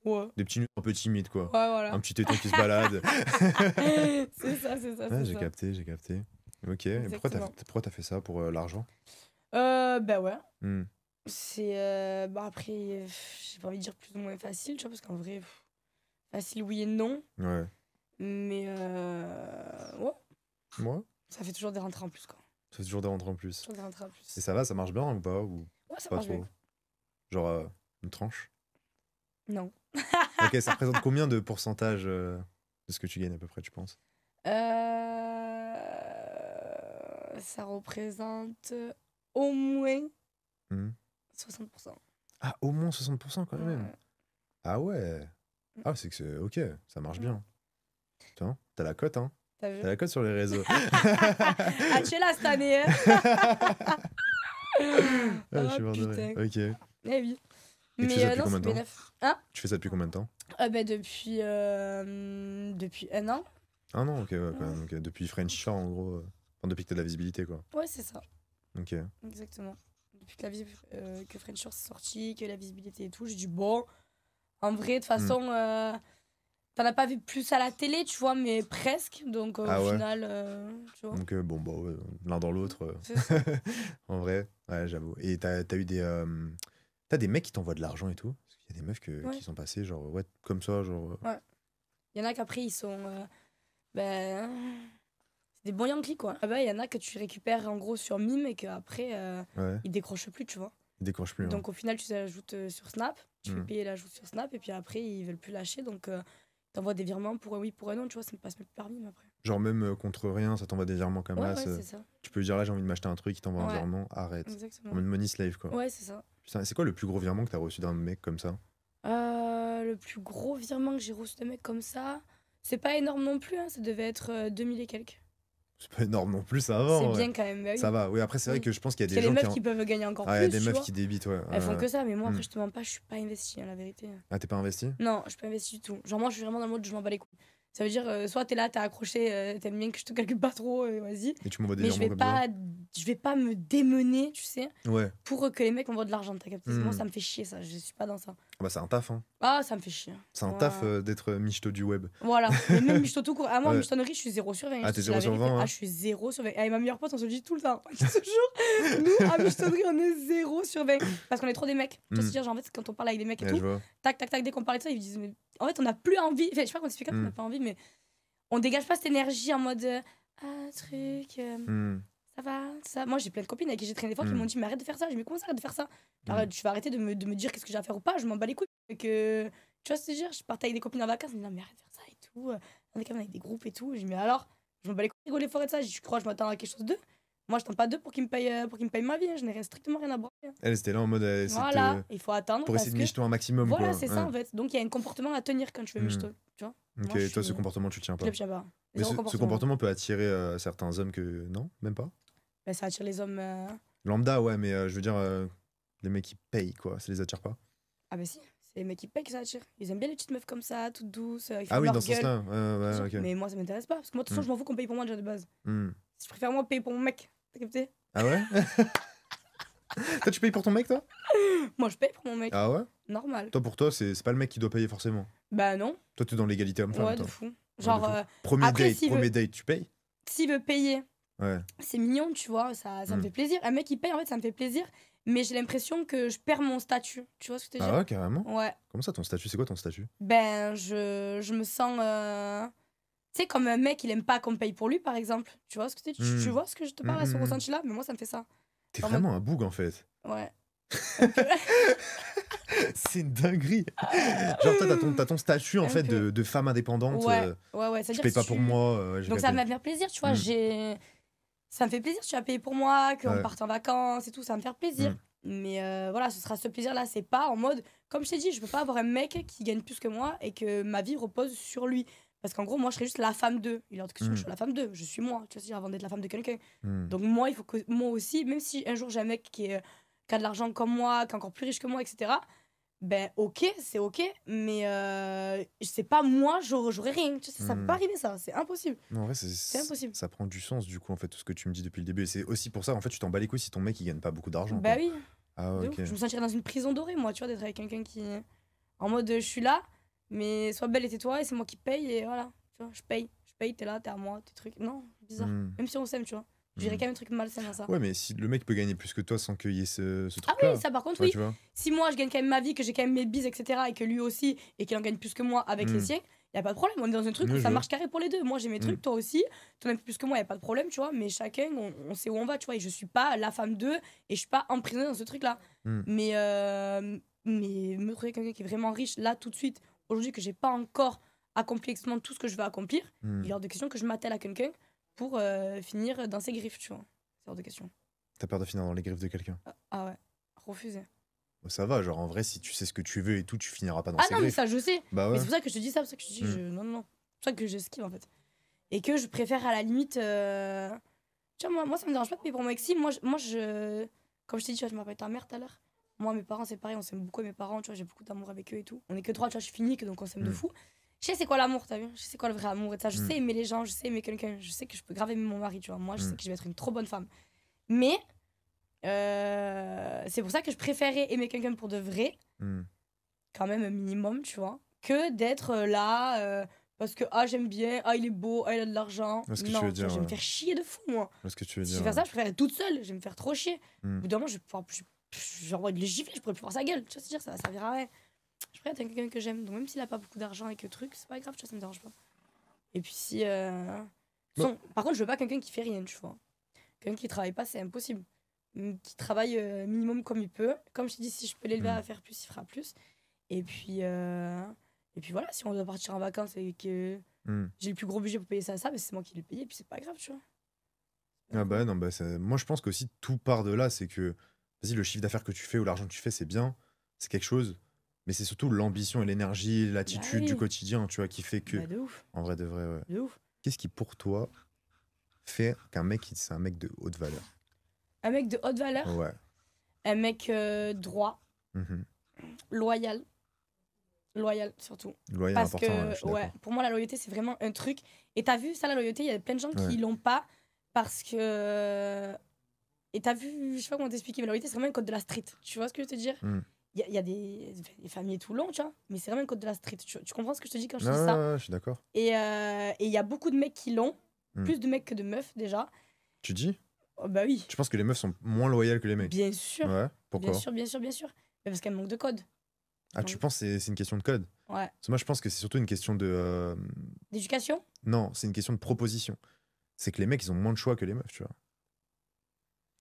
Ouais. Des petits nudes un peu timides, quoi. Ouais, voilà. Un petit téton qui se balade. C'est ça. Ouais, j'ai capté. Ok. Et pourquoi t'as fait ça pour l'argent? Ben ouais. Hmm. C'est. Bah après, j'ai pas envie de dire plus ou moins facile, tu vois, parce qu'en vrai, facile oui et non. Ouais. Mais ouais. Moi? Ça fait toujours des rentrées en plus, quoi. Ça fait toujours des rentrées en plus. Toujours des rentrées en plus. Et ça va, ça marche bien ou pas? Ou Ouais, ça pas marche trop? bien. Genre une tranche? Non. Ok, ça représente combien de pourcentage de ce que tu gagnes à peu près, tu penses? Ça représente au moins 60%. Ah, au moins 60% quand même. Ouais. Ah ouais. Ah, c'est que c'est ok, ça marche bien. Tiens, t'as la cote, hein. T'as vu? T'as la cote sur les réseaux. Ah, tu es là cette année, hein. Je suis mort de rire. Ok. Eh oui. Et tu fais ça depuis combien de temps? Hein? Tu fais ça depuis combien de temps? Depuis 1 an. Un an, ok, ouais, quand même. Ok. Depuis French Shore, en gros. Enfin, depuis que t'as de la visibilité, quoi. Ouais, c'est ça. Ok. Exactement. Depuis que French Shore s'est sorti, que la visibilité et tout, j'ai dit bon, en vrai, de toute façon, t'en as pas vu plus à la télé, tu vois, mais presque. Donc au final, tu vois. Donc bon, bah ouais, l'un dans l'autre. C'est ça. En vrai, ouais, j'avoue. Et t'as eu des. T'as des mecs qui t'envoient de l'argent et tout? Parce qu'il y a des meufs qui sont passées, genre, ouais, comme ça, genre. Ouais. Il y en a qu'après, ils sont. C'est des bons Yankees, quoi. Ah bah, il y en a que tu récupères en gros sur Mime et qu'après, ils décrochent plus, tu vois. Ils décrochent plus. Donc au final, tu l'ajoutes sur Snap, tu fais payer l'ajout sur Snap et puis après, ils veulent plus lâcher. Donc t'envoies des virements pour un oui, pour un non, tu vois, ça ne passe même plus par Mime après. Genre même contre rien, ça t'envoie des virements comme là. Ouais, c'est ça. Tu peux dire là, j'ai envie de m'acheter un truc, il t'envoie un virement, arrête. Exactement. En mode money slave, quoi. Ouais, c'est ça. Putain, c'est quoi le plus gros virement que t'as reçu d'un mec comme ça? Le plus gros virement que j'ai reçu de mec comme ça, c'est pas énorme non plus, hein, ça devait être 2000 et quelques. C'est pas énorme non plus, ça va. C'est bien quand même. Bah oui. Ça va, oui, après c'est vrai que je pense qu'il y a des gens. Il y a gens des meufs qui peuvent gagner encore plus. Il y a des meufs qui débitent, ouais. Elles font que ça, mais moi après je te mens pas, je suis pas investie, hein, la vérité. Ah, t'es pas investi? Non, je suis pas investie du tout. Genre moi je suis vraiment dans le mode je m'en bats les couilles. Ça veut dire soit t'es là, t'es accroché, t'aimes bien que je te calcule pas trop, vas-y. Et tu m'envoies des mais virements comme ça. Je vais pas me démener, tu sais, ouais. pour que les mecs m'envoient de l'argent, t'as capté. Moi ça me fait chier ça, je suis pas dans ça. Ah bah c'est un taf, hein. Ah, ça me fait chier. C'est un taf d'être michto du web. Voilà, mais même michto tout court. Ah, moi, michtonnerie, je suis 0 sur 20. Ah, t'es 0 sur 20, hein. Ah, je suis 0 sur 20. Et ma meilleure pote, on se le dit tout le temps. Je te jure, nous, à michtonnerie, on est 0 sur 20. Parce qu'on est trop des mecs. Tu vois, c'est-à-dire, genre, en fait, quand on parle avec des mecs et tout, tac, dès qu'on parle de ça, ils disent, mais en fait, on n'a plus envie. Enfin, je sais pas comment expliquer, on n'a pas envie, mais on dégage pas cette énergie en mode, truc. Ça va, ça. Moi, j'ai plein de copines avec qui j'ai traîné des fois qui m'ont dit, mais arrête de faire ça. Je me dis, comment ça, arrête de faire ça? Tu vas arrêter de me dire qu'est-ce que j'ai à faire ou pas, je m'en bats les couilles. Et que, tu vois ce que je veux dire, je partais avec des copines en vacances, ils me disaient, non, mais arrête de faire ça et tout. On est quand même avec des groupes et tout. Je dis, mais alors, je m'en bats les couilles, rigoler fort et de ça. Je crois, je m'attends à quelque chose d'eux. Moi, je tente pas d'eux pour qu'ils me payent ma vie. Hein. Je n'ai strictement rien à boire. Elle, c'était là en mode. Voilà, il faut attendre. Pour essayer de michto un maximum. Voilà, c'est ça en fait. Donc, il y a un comportement à tenir quand tu veux michto. Tu vois. Ok, moi, toi, ce comportement, tu tiens pas. Je le tiens pas. Mais ce comportement peut attirer certains hommes que. Non, même pas. Ben, ça attire les hommes. Lambda, ouais, mais je veux dire, les mecs qui payent, quoi. Ça les attire pas? Ah, bah si. C'est les mecs qui payent que ça attire. Ils aiment bien les petites meufs comme ça, toutes douces. Ah oui, dans ce sens-là. Ouais, ok. Mais moi, ça m'intéresse pas. Parce que moi, de toute façon, je m'en fous qu'on paye pour moi déjà de base. Je préfère moi payer pour mon mec. T'as capté? Ah ouais? Toi, tu payes pour ton mec, toi? Moi, je paye pour mon mec. Ah ouais? Normal. Toi, pour toi, c'est pas le mec qui doit payer forcément? Bah non. Toi, t'es dans l'égalité homme-femme. Ouais, de fou. Genre. Premier date, tu payes? S'il veut payer, ouais. C'est mignon, tu vois, ça me fait plaisir. Un mec qui paye, en fait, ça me fait plaisir. Mais j'ai l'impression que je perds mon statut. Tu vois ce que je veux dire? Ah ouais, carrément? Ouais. Comment ça, ton statut? C'est quoi ton statut? Ben, je me sens. Tu sais, comme un mec, il aime pas qu'on me paye pour lui, par exemple. Tu vois ce que tu vois ce que je te parle à ce ressenti-là? Mais moi, ça me fait ça. T'es vraiment un boug, en fait. Ouais. C'est une dinguerie. Genre, toi, t'as ton statut, en fait, de femme indépendante. Ouais. Tu payes pas pour moi. Donc, ça va me faire plaisir, tu vois. Ça me fait plaisir, tu vas payer pour moi, qu'on parte en vacances et tout, ça va me faire plaisir. Mais voilà, ce sera ce plaisir-là. C'est pas en mode, comme je t'ai dit, je peux pas avoir un mec qui gagne plus que moi et que ma vie repose sur lui. Parce qu'en gros, moi, je serais juste la femme d'eux. Il est hors de question que je suis la femme d'eux. Je suis moi, tu vois, avant d'être la femme de quelqu'un. Donc, moi, il faut que moi aussi, même si un jour j'ai un mec qui a de l'argent comme moi, qui est encore plus riche que moi, etc., ben ok, c'est ok, mais c'est pas moi, j'aurais rien. Tu sais, ça peut pas arriver, ça, c'est impossible. Non, en vrai, C'est impossible. ça prend du sens, du coup, en fait, tout ce que tu me dis depuis le début. Et c'est aussi pour ça, en fait, tu t'en bats les couilles si ton mec, il gagne pas beaucoup d'argent, Bah quoi. oui, Ah, de ok. ouf. Je me sentirais dans une prison dorée, moi, tu vois, d'être avec quelqu'un qui. En mode, je suis là, mais sois belle et tais-toi, et c'est moi qui paye, et voilà. Tu vois, je paye, t'es là, t'es à moi, tes trucs. Non, bizarre. Même si on s'aime, tu vois. Je dirais quand même un truc malsain dans ça. Ouais, mais si le mec peut gagner plus que toi sans qu'il y ait ce Ah truc-là. oui, ça par contre, ouais, oui. tu vois. Si moi, je gagne quand même ma vie, que j'ai quand même mes bises, etc., et que lui aussi, et qu'il en gagne plus que moi avec les siens, y a pas de problème. On est dans un truc Ouais, où je ça vois. marche carré pour les deux. Moi, j'ai mes trucs, toi aussi. Toi, même plus que moi, y a pas de problème, tu vois. Mais chacun, on sait où on va, tu vois. Et je suis pas la femme d'eux, et je suis pas emprisonnée dans ce truc-là. Mais me trouver quelqu'un qui est vraiment riche, là, tout de suite, aujourd'hui, que j'ai pas encore accompli exactement tout ce que je veux accomplir, il est hors de question que je m'attelle à quelqu'un pour finir dans ses griffes, tu vois. C'est hors de question. T'as peur de finir dans les griffes de quelqu'un? Ah ouais, refusé. Ça va, genre en vrai, si tu sais ce que tu veux et tout, tu finiras pas dans Ah ces non, mais griffes. ça, je sais. Bah Mais ouais. c'est pour ça que je te dis ça, c'est pour ça que je te dis, non, non, non. C'est pour ça que j'esquive en fait. Et que je préfère à la limite. Tu vois, moi, ça me dérange pas de payer pour mon exil. Comme je t'ai dit, tu vois, je m'appelle ta mère tout à l'heure. Moi, mes parents, c'est pareil, on s'aime beaucoup, mes parents, tu vois, j'ai beaucoup d'amour avec eux et tout. On est que trois, tu vois, je suis unique, donc on s'aime de fou. Je sais c'est quoi l'amour, t'as vu? Je sais c'est quoi le vrai amour et ça. Je sais aimer les gens, je sais aimer quelqu'un. Je sais que je peux grave aimer mon mari, tu vois. Moi, je sais que je vais être une trop bonne femme. Mais c'est pour ça que je préférais aimer quelqu'un pour de vrai, quand même un minimum, tu vois, que d'être là parce que j'aime bien, il est beau, il a de l'argent. Ce que tu Non, veux tu vois, dire, je vais me faire chier de fou, moi. ce que tu veux Si dire. je fais ça, je préfère être toute seule, je vais me faire trop chier. Au Mm. bout d'un moment, j'envoie de le gifler, je pourrais plus voir sa gueule. Tu vois, c'est-à-dire, ça va servir à rien. Je préfère être quelqu'un que j'aime, donc même s'il a pas beaucoup d'argent et que truc, c'est pas grave, tu vois, ça me dérange pas. Et puis si. Par contre, je veux pas quelqu'un qui fait rien, tu vois. Quelqu'un qui travaille pas, c'est impossible. Qui travaille minimum comme il peut. Comme je te dis, si je peux l'élever à faire plus, il fera plus. Et puis voilà, si on doit partir en vacances et que j'ai le plus gros budget pour payer ça, mais c'est moi qui l'ai payé, et puis c'est pas grave, tu vois. Ah bah non, bah moi je pense qu'aussi tout part de là, c'est que, vas-y, le chiffre d'affaires que tu fais ou l'argent que tu fais, c'est bien, c'est quelque chose, mais c'est surtout l'ambition et l'énergie, l'attitude du quotidien, tu vois, qui fait que. De ouf. En vrai, de vrai, ouais. De ouf. Qu'est-ce qui, pour toi, fait qu'un mec, c'est un mec de haute valeur? Un mec de haute valeur? Ouais. Un mec droit, loyal. Loyal, surtout. Loyal, parce important, que, je suis ouais, pour moi, la loyauté, c'est vraiment un truc. Et t'as vu, ça, la loyauté, il y a plein de gens qui l'ont pas parce que. Et t'as vu, je sais pas comment t'expliquer, mais la loyauté, c'est vraiment un code de la street. Tu vois ce que je veux te dire? Il y a des familles tout long, tu vois, mais c'est vraiment un code de la street. Tu comprends ce que je te dis quand je dis ça? Ouais, je suis d'accord. Et il y a beaucoup de mecs qui l'ont, plus de mecs que de meufs déjà. Tu dis? Oh, bah oui. Tu penses que les meufs sont moins loyales que les mecs? Bien sûr. Ouais, pourquoi? Bien sûr. Mais parce qu'elles manquent de code. Ah, tu penses que c'est une question de code? Ouais. Parce que moi, je pense que c'est surtout une question de. D'éducation? Non, c'est une question de proposition. C'est que les mecs, ils ont moins de choix que les meufs, tu vois.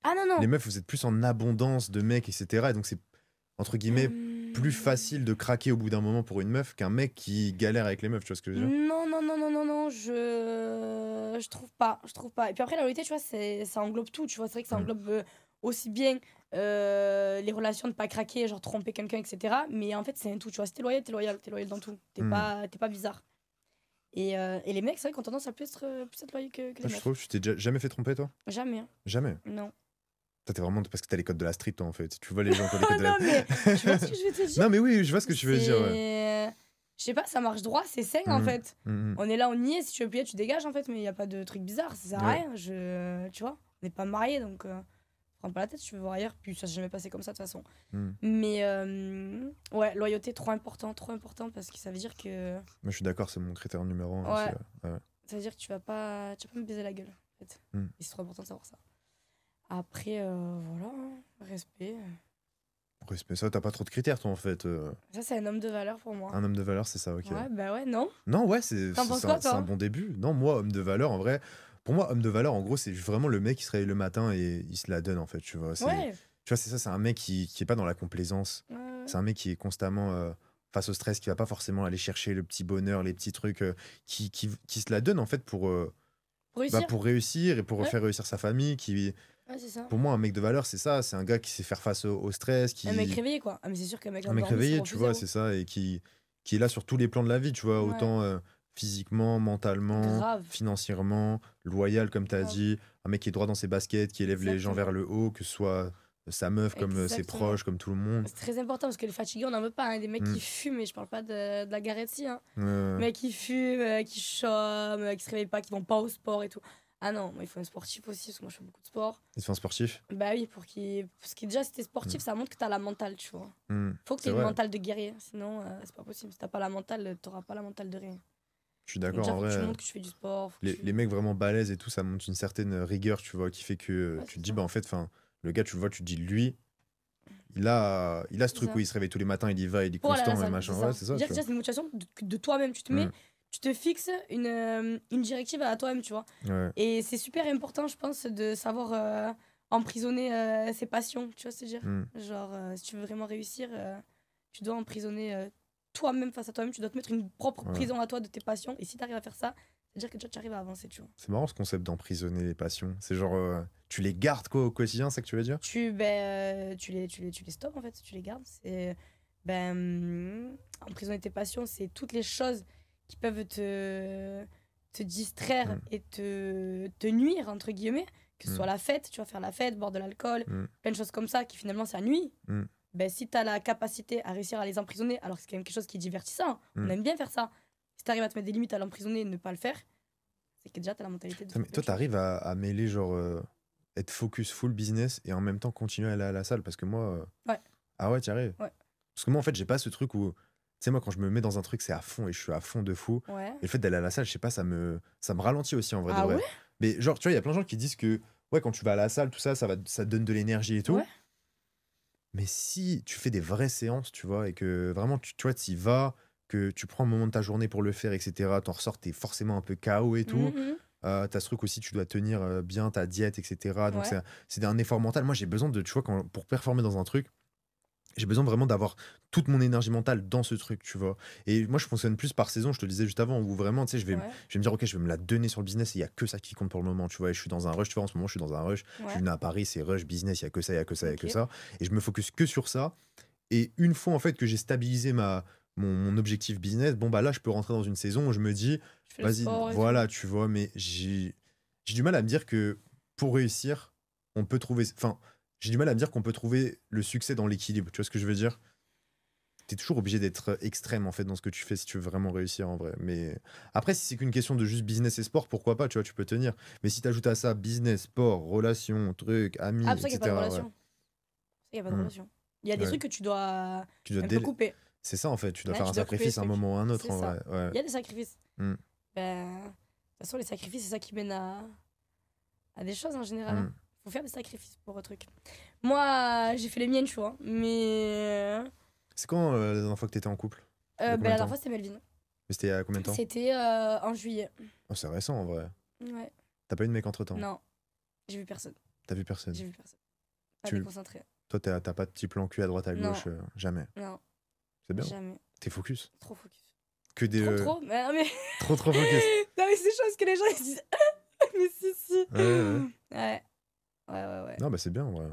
Ah non, non. Les meufs, vous êtes plus en abondance de mecs, etc. Et donc, c'est, entre guillemets, plus facile de craquer au bout d'un moment pour une meuf qu'un mec qui galère avec les meufs, tu vois ce que je veux dire? Non, je trouve pas. Et puis après, la réalité, tu vois, ça englobe tout, tu vois. C'est vrai que ça englobe aussi bien les relations de pas craquer, genre tromper quelqu'un, etc. Mais en fait, c'est un tout, tu vois. Si t'es loyal, t'es loyal dans tout. T'es pas bizarre. Et les mecs, c'est vrai qu'on a tendance à plus être loyaux que les meufs. Je trouve, tu t'es jamais fait tromper, toi? Jamais. Jamais? Non. Toi, t'es vraiment. Parce que t'as les codes de la street, toi, en fait. Tu vois les gens qui ont les codes de la Non, mais tu vois ce que je veux te dire? Non, mais oui, je vois ce que tu veux dire, ouais. Je sais pas, ça marche droit, c'est sain en fait. On est là, on y est. Si tu veux payer, tu dégages en fait, mais il y a pas de truc bizarre, ça sert à rien. Tu vois, on n'est pas mariés donc prends pas la tête si tu veux voir ailleurs. Puis ça s'est jamais passé comme ça de toute façon. Mais ouais, loyauté, trop important parce que ça veut dire que. Moi, je suis d'accord, c'est mon critère numéro 1. Ouais. Ouais. Ça veut dire que tu vas pas me baiser la gueule en fait. Et c'est trop important de savoir ça. Après, voilà, respect. Respect, ça, t'as pas trop de critères, toi, en fait. Ça, c'est un homme de valeur pour moi. Un homme de valeur, c'est ça, ok. Ouais, bah ouais, non? Non, ouais, c'est un bon début. Non, moi, homme de valeur, en vrai, pour moi, homme de valeur, en gros, c'est vraiment le mec qui se réveille le matin et il se la donne, en fait, tu vois. Ouais. Tu vois, c'est ça, c'est un mec qui est pas dans la complaisance. Ouais. C'est un mec qui est constamment face au stress, qui va pas forcément aller chercher le petit bonheur, les petits trucs, qui se la donne, en fait, pour réussir et pour faire réussir sa famille, Ouais, c'est ça. Pour moi, un mec de valeur, c'est ça. C'est un gars qui sait faire face au stress. Un mec réveillé, quoi. Ah, mais c'est sûr qu'un mec réveillé, tu vois, c'est ça. Et qui est là sur tous les plans de la vie, tu vois. Ouais. Autant physiquement, mentalement, Grave. financièrement, loyal, comme tu as dit. Un mec qui est droit dans ses baskets, qui élève les gens vers le haut, que ce soit sa meuf, comme ses Exactement. proches, comme tout le monde. C'est très important parce que les fatigués, on n'en veut pas. Hein. Des mecs qui fument, et je parle pas de la garetti. Hein. Des mecs qui fument, qui chôment, qui se réveillent pas, qui vont pas au sport et tout. Ah non, moi il faut un sportif aussi parce que moi je fais beaucoup de sport. Il te fait un sportif? Bah oui, parce que déjà si t'es sportif, ça montre que t'as la mentale, tu vois. Faut que t'aies C'est une vrai. mentale de guerrier, sinon c'est pas possible. Si t'as pas la mentale, t'auras pas la mentale de rien. Je suis Donc d'accord, déjà, en faut que tu vrai. montres que tu fais du sport. Les mecs vraiment balèzes et tout, ça montre une certaine rigueur, tu vois, qui fait que Ouais, tu c'est te dis, ça. bah en fait, le gars, tu le vois, tu te dis, lui, il a ce C'est truc ça. où il se réveille tous les matins, il y va, il est Pour aller à la constant et salle, machin. c'est Ouais, c'est ça. Déjà Tu que vois. déjà, c'est une motivation de toi-même. Tu te mets, tu te fixes une directive à toi-même, tu vois. Ouais. Et c'est super important, je pense, de savoir emprisonner ses passions, tu vois ce que je veux dire. Genre, si tu veux vraiment réussir, tu dois emprisonner toi-même face à toi-même. Tu dois te mettre une propre prison à toi de tes passions. Et si tu arrives à faire ça, c'est-à-dire que déjà, tu arrives à avancer, tu vois. C'est marrant ce concept d'emprisonner les passions. C'est genre, tu les gardes quoi au quotidien, c'est ça que tu veux dire? Tu les stoppes, en fait, tu les gardes. C'est, emprisonner tes passions, c'est toutes les choses qui peuvent te distraire et te nuire, entre guillemets. Que ce soit la fête, tu vas faire la fête, boire de l'alcool, plein de choses comme ça qui finalement ça nuit. Ben, si tu as la capacité à réussir à les emprisonner, alors que c'est quand même quelque chose qui est divertissant, on aime bien faire ça. Si tu arrives à te mettre des limites à l'emprisonner et ne pas le faire, c'est que déjà tu as la mentalité de. Mais toi, t'arrives à mêler, genre, être focus full business et en même temps continuer à aller à la salle parce que moi. Ouais. Ah ouais, t'y arrives? Ouais. Parce que moi, en fait, j'ai pas ce truc où. Tu sais, moi, quand je me mets dans un truc, c'est à fond et je suis à fond de fou. Ouais. Et le fait d'aller à la salle, je sais pas, ça me ralentit aussi en vrai de Ah vrai. ouais? Mais genre, tu vois, il y a plein de gens qui disent que ouais, quand tu vas à la salle, tout ça, ça te donne de l'énergie et tout. Ouais. Mais si tu fais des vraies séances, tu vois, et que vraiment, tu vois, t'y vas, que tu prends un moment de ta journée pour le faire, etc., t'en ressors, t'es forcément un peu KO et tout. T'as ce truc aussi, tu dois tenir bien ta diète, etc. Donc Ouais. c'est un effort mental. Moi, j'ai besoin de, tu vois, pour performer dans un truc, j'ai besoin vraiment d'avoir toute mon énergie mentale dans ce truc, tu vois. Et moi, je fonctionne plus par saison, je te le disais juste avant, où vraiment, tu sais, je vais me dire, ok, je vais me la donner sur le business et il n'y a que ça qui compte pour le moment, tu vois. Et je suis dans un rush, tu vois, en ce moment, je suis dans un rush. Je suis venu à Paris, c'est rush, business, il n'y a que ça, il n'y a que ça, il n'y a que ça. Et je me focus que sur ça. Et une fois, en fait, que j'ai stabilisé mon objectif business, bon, bah là, je peux rentrer dans une saison où je me dis, vas-y, voilà, tu vois, mais j'ai du mal à me dire que pour réussir, on peut trouver. Enfin, j'ai du mal à me dire qu'on peut trouver le succès dans l'équilibre. Tu vois ce que je veux dire? T'es toujours obligé d'être extrême en fait dans ce que tu fais si tu veux vraiment réussir en vrai. Mais après, si c'est qu'une question de juste business et sport, pourquoi pas, tu vois, tu peux tenir. Mais si t'ajoutes à ça business, sport, relations, trucs, amis, Ah, pour ça qu'il n'y a pas de etc. relation. Il n'y a pas de relation. Il y a des trucs que tu dois un peu couper. C'est ça en fait, tu dois Ouais, faire tu un dois couper sacrifice des à un trucs. moment ou à un autre C'est en ça. vrai. Ouais. Il y a des sacrifices. Mm. Ben, de toute façon, les sacrifices, c'est ça qui mène à des choses en général. Faut faire des sacrifices pour un truc. Moi, j'ai fait les miennes, tu vois. Mais. C'est quand la dernière fois que t'étais en couple? La dernière fois, c'était Melvin. Mais c'était il y a combien de temps? C'était en juillet. Oh, c'est récent en vrai. Ouais. T'as pas eu de mec entre temps? Non. J'ai vu personne. T'as vu personne? J'ai vu personne. Pas déconcentré. Toi, t'as pas de petit plan cul à droite à gauche? Jamais. Non. C'est bien. Jamais. T'es focus? Trop focus. Que des. Trop. Mais... trop focus. Non, mais c'est chose que les gens ils disent. Mais si. Ouais. Ouais. Non, bah c'est bien en vrai.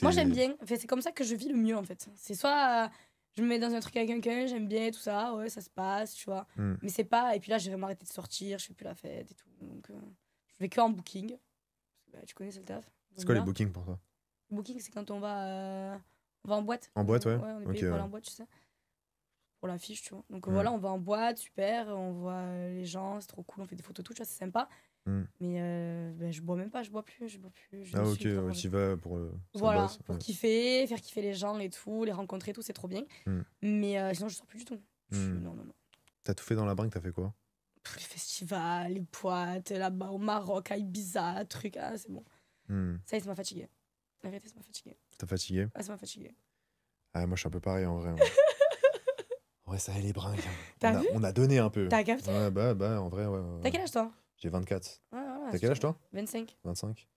Moi, j'aime bien. Enfin, c'est comme ça que je vis le mieux en fait. C'est soit je me mets dans un truc avec quelqu'un, j'aime bien tout ça, ouais, ça se passe, tu vois. Mais c'est pas. Et puis là, j'ai vraiment arrêté de sortir, je fais plus la fête et tout. Donc, je vais que en booking. Bah, tu connais, c'est le taf. C'est quoi les bookings pour toi? Le booking, c'est quand on va en boîte. En boîte, ouais. Ouais, on est payé pour aller en boîte, tu sais. Pour l'affiche, tu vois. Donc voilà, on va en boîte, super, on voit les gens, c'est trop cool, on fait des photos, tout, tu vois, c'est sympa. Mais je bois même pas, je bois plus. Ah ok, tu vas pour voilà, pour kiffer, faire kiffer les gens et tout, les rencontrer et tout, c'est trop bien. Mais sinon, je sors plus du tout. Non. T'as tout fait dans la bringue, t'as fait quoi? Les festivals, les boîtes, là-bas au Maroc, à Ibiza, trucs, c'est bon. Ça y est, ça m'a fatigué. La vérité, ça m'a fatigué. T'as fatigué? Ah, ça m'a fatigué. Ah, moi, je suis un peu pareil en vrai. Ouais, ça y est, les bringues. On a donné un peu. T'as capté? Ouais, bah, en vrai, ouais. T'as quel âge, toi? J'ai 24. T'as quel âge, toi? 25. 25.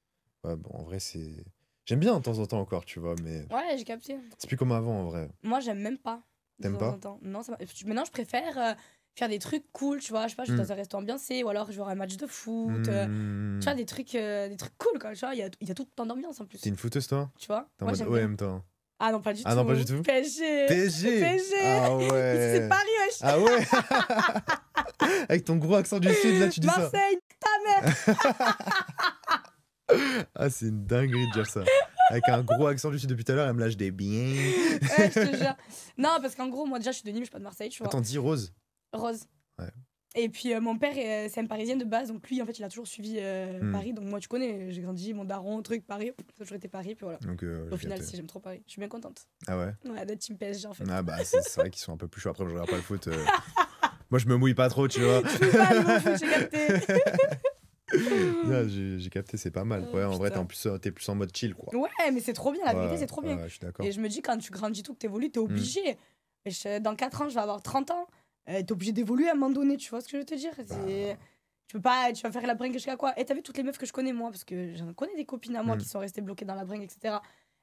Ouais, bon, en vrai, c'est... J'aime bien de temps en temps encore, tu vois, mais... Ouais, j'ai capté. C'est plus comme avant, en vrai. Moi, j'aime même pas. T'aimes pas? Non, maintenant, je préfère faire des trucs cool, tu vois. Je sais pas, je suis dans un restaurant bien, ou alors je vais voir un match de foot. Tu vois, des trucs cool, quoi. Tu vois, il y a tout le temps d'ambiance, en plus. T'es une fouteuse, toi? Tu vois? T'es en mode OM, toi? Ah non, pas du tout. Ah non, pas du tout? PSG. Ah ouais. C'est Paris, wesh. Ah ouais. Avec ton gros accent du sud, là, tu dis Marseille, ta mère. Ah, c'est une dinguerie de dire ça. Avec un gros accent du sud depuis tout à l'heure, elle me lâche des biens. Ouais, je te jure. Non, parce qu'en gros, moi déjà, je suis de Nîmes, je suis pas de Marseille, tu vois. Attends, dis Rose. Rose. Ouais. Et puis mon père, c'est un Parisien de base, donc lui, en fait, il a toujours suivi Paris. Donc moi, tu connais, j'ai grandi, mon daron, truc, Paris, ça a toujours été Paris, puis voilà. Donc, au final, si j'aime trop Paris, je suis bien contente. Ah ouais? Ouais, d'être team PSG en fait. Ah bah, c'est vrai qu'ils sont un peu plus chauds. Après, je regarde pas le foot. Moi, je me mouille pas trop, tu vois. Tu peux pas aller au foot, j'ai capté. Non, j'ai capté, c'est pas mal. Ouais, en vrai, t'es plus en mode chill, quoi. Ouais, mais c'est trop bien, la vérité, c'est trop bien. Ouais, je suis d'accord. Et je me dis, quand tu grandis tout, que t'évolues, t'es obligé. Dans 4 ans, je vais avoir 30 ans. T'es obligé d'évoluer à un moment donné, tu vois ce que je veux te dire? Tu peux pas, tu vas faire la bringue jusqu'à quoi? Et t'as vu toutes les meufs que je connais, moi, parce que j'en connais des copines à moi qui sont restées bloquées dans la bringue, etc.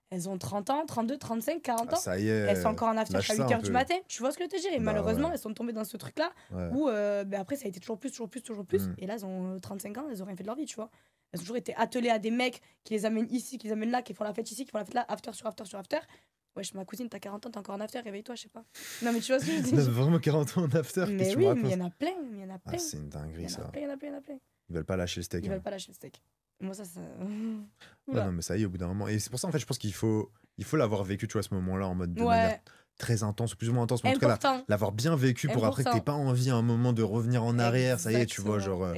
Elles ont 30 ans, 32, 35, 40 ans. Ça y est. Elles sont encore en after à 8h du matin. Tu vois ce que je veux te dire? Et malheureusement, ouais. elles sont tombées dans ce truc-là où après, ça a été toujours plus. Et là, elles ont 35 ans, elles ont rien fait de leur vie, tu vois. Elles ont toujours été attelées à des mecs qui les amènent ici, qui les amènent là, qui font la fête ici, qui font la fête là, after sur after sur after. Wesh, ma cousine, t'as 40 ans, t'es encore en after, réveille-toi, je sais pas. Non, mais tu vois ce que je veux dire? T'as vraiment 40 ans en after? Mais oui, mais il y en a plein, Ah, c'est une dinguerie, ça. Il y en a plein. Ils veulent pas lâcher le steak. Ils veulent pas lâcher le steak. Moi, ça. Non, mais ça y est, au bout d'un moment. Et c'est pour ça, en fait, je pense qu'il faut l'avoir vécu, tu vois, à ce moment-là, en mode de manière très intense, ou plus ou moins intense. Mais en tout cas, l'avoir bien vécu pour après que t'aies pas envie à un moment de revenir en arrière. Ça y est, tu vois, genre.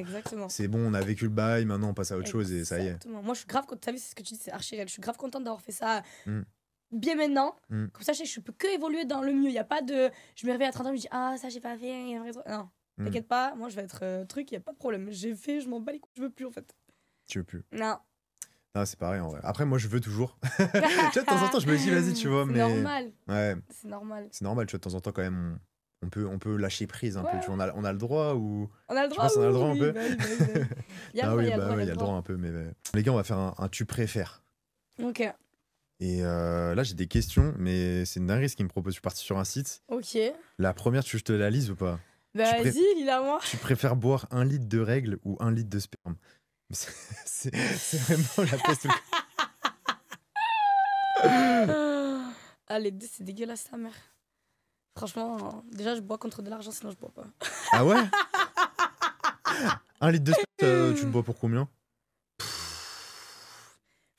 C'est bon, on a vécu le bail, maintenant on passe à autre chose et ça y est. Moi, je suis grave contente. T'as vu, c'est ce que tu dis, c'est archi réel. Je suis grave contente d'avoir fait ça. Bien maintenant, comme ça je peux que évoluer dans le mieux. Y a pas de je me réveille à 30 ans, je me dis ah ça j'ai pas fait, non, t'inquiète pas, moi je vais être truc, y a pas de problème, j'ai fait, je m'en bats les couilles, je veux plus en fait. Tu veux plus? Non, c'est pareil en vrai. Après moi je veux toujours. Tu vois, de temps en temps je me dis vas-y, tu vois, mais normal. Ouais. C'est normal, tu vois, de temps en temps quand même on peut lâcher prise un peu, tu vois, on a le droit ou on a le droit, on a le droit un peu. Il y a le droit un peu, mais les gars on va faire un tu préfères. OK. Et là, j'ai des questions, mais c'est une dinguerie ce qu'il me propose. Je suis parti sur un site. OK. La première, tu veux que je te la lise ou pas? Bah, vas-y, lis-la-moi. Tu préfères boire 1 litre de règles ou 1 litre de sperme? C'est vraiment la peste. Ah, les deux, c'est dégueulasse, ta mère. Franchement, déjà, je bois contre de l'argent, sinon je bois pas. Ah ouais? 1 litre de sperme, tu le bois pour combien?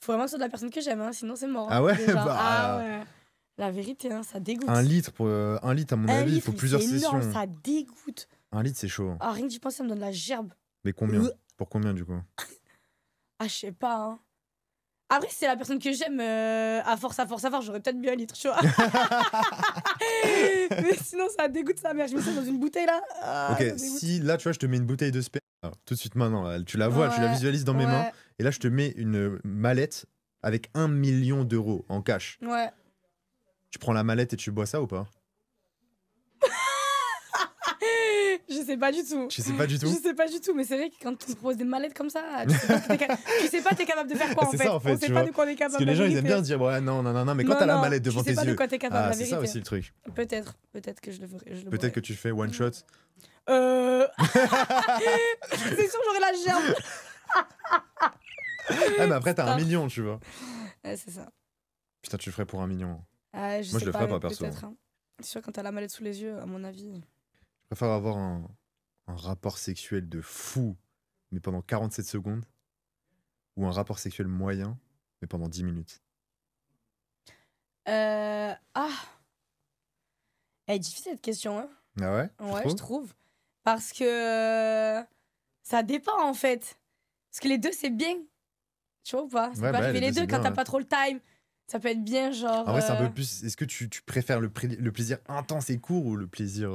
Faut vraiment que ce soit de la personne que j'aime, hein, sinon c'est mort. Ah ouais? Ah ouais. La vérité, hein, ça dégoûte. 1 litre, à mon avis, il faut plusieurs sessions. Énorme, ça dégoûte. 1 litre, c'est chaud. Ah, rien que d'y penser, ça me donne la gerbe. Mais combien? Pour combien, du coup? Ah, je sais pas, hein. Après, si c'est la personne que j'aime, à force, j'aurais peut-être bu 1 litre, tu vois. Mais sinon, ça dégoûte sa mère. Je mets ça dans une bouteille, là. Ah, ok, si là, tu vois, je te mets une bouteille de sperme, tout de suite maintenant, là, tu la vois, tu la visualises dans mes mains. Et là, je te mets une mallette avec 1 million d'euros en cash. Ouais. Tu prends la mallette et tu bois ça ou pas? Je sais pas du tout. Je sais pas du tout. Je sais pas du tout, mais c'est vrai que quand tu me proposes des mallettes comme ça, tu sais pas t'es capable de faire quoi en fait. Ça, en fait. On sait pas de quoi on est capable. Parce que les gens ils aiment bien dire ouais non, mais quand t'as la mallette devant tes yeux. Tu sais pas de quoi t'es capable, la vérité. C'est ça aussi le truc. Peut-être que je le ferai. Peut-être que tu fais one shot. C'est sûr, j'aurai la gerbe. Ah, mais après t'as 1 million, tu vois. Ouais, c'est ça. Putain, tu le ferais pour 1 million. Moi je le ferais pas perso. Hein. C'est sûr, quand t'as la mallette sous les yeux, à mon avis. Je préfère avoir un rapport sexuel de fou, mais pendant 47 secondes, ou un rapport sexuel moyen, mais pendant 10 minutes. Elle est difficile cette question, hein. Ah ouais? Ouais, je trouve. Parce que ça dépend en fait. Parce que les deux, c'est bien. Tu vois ou pas? Ça peut arriver les deux quand t'as pas trop le time. Ça peut être bien, genre. En vrai, c'est un peu plus. Est-ce que tu préfères le plaisir intense et court ou le plaisir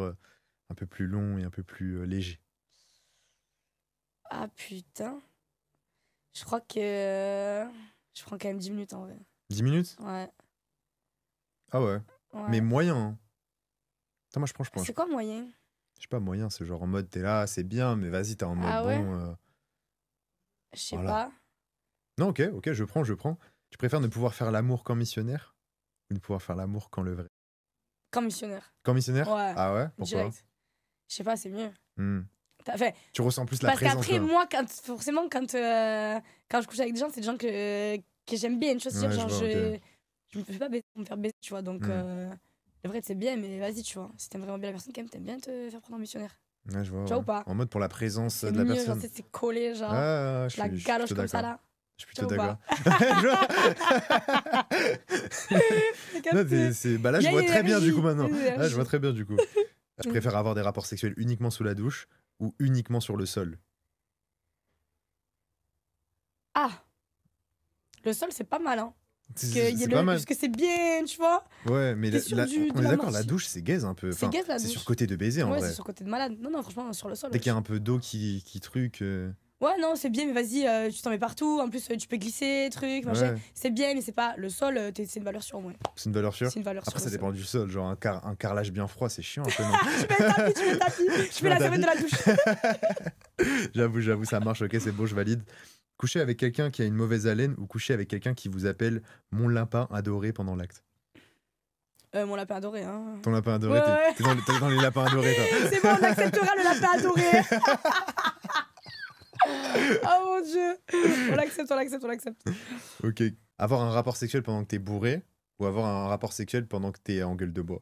un peu plus long et un peu plus léger? Ah putain. Je crois que. Je prends quand même 10 minutes en vrai. 10 minutes? Ouais. Ah ouais. Mais moyen. Hein. Attends, moi je prends. C'est quoi moyen? Je sais pas, moyen, c'est genre en mode t'es là, c'est bien, mais vas-y, t'es en mode bon. Je sais pas. Non, ok, je prends. Tu préfères ne pouvoir faire l'amour qu'en missionnaire ou ne pouvoir faire l'amour qu'en levré? Qu'en missionnaire. Qu'en missionnaire? Ouais. Ah ouais? Pourquoi? Direct. Je sais pas, c'est mieux. Tu ressens plus la présence. Parce qu'après, moi, forcément, quand je couche avec des gens, c'est des gens que j'aime bien. Tu vois, genre, je me fais pas baiser pour me faire baiser, tu vois. Donc, le vrai, c'est bien, mais vas-y, tu vois. Si t'aimes vraiment bien la personne, quand même, t'aimes bien te faire prendre en missionnaire. Ouais, je vois. Tu vois ou pas? En mode pour la présence de la mieux, personne. Genre, c'est collé, genre. La galoche comme ça, là. Je suis plutôt Ciao, d'accord. T'as Non, capté. bah là, Il y je a vois une très bien du énergie, coup maintenant. une Là, je énergie. vois très bien du coup. Je préfère avoir des rapports sexuels uniquement sous la douche ou uniquement sur le sol. Ah, le sol, c'est pas mal, hein. C'est pas mal. Parce que c'est bien, tu vois. Ouais, mais T'es sûr on de est la d'accord, la morse. douche, c'est gaze un peu. C'est Enfin, gaze, la c'est douche. sur côté de baiser en Ouais, vrai. c'est sur côté de malade. Non, franchement, sur le sol. Dès qu'il y a wesh. un peu d'eau qui truc. Ouais, non, c'est bien, mais vas-y, tu t'en mets partout. En plus, tu peux glisser, truc, machin. Ouais, C'est bien, mais c'est pas le sol, c'est une valeur sûre, ouais. c'est une valeur sûre. C'est une valeur Après, sûre. ça le dépend sol. du sol. Genre, un carrelage bien froid, c'est chiant un peu, non? Tu mets le tapis, tu mets le tapis. Tu mets la serviette de la douche. J'avoue, ça marche. Ok, c'est bon, je valide. Coucher avec quelqu'un qui a une mauvaise haleine ou coucher avec quelqu'un qui vous appelle mon lapin adoré pendant l'acte. Mon lapin adoré, hein. Ton lapin adoré, Ouais. t'es dans les lapins adorés, toi. C'est bon, on acceptera le lapin adoré. Oh mon dieu. On l'accepte. Ok. Avoir un rapport sexuel pendant que t'es bourré ou avoir un rapport sexuel pendant que t'es en gueule de bois.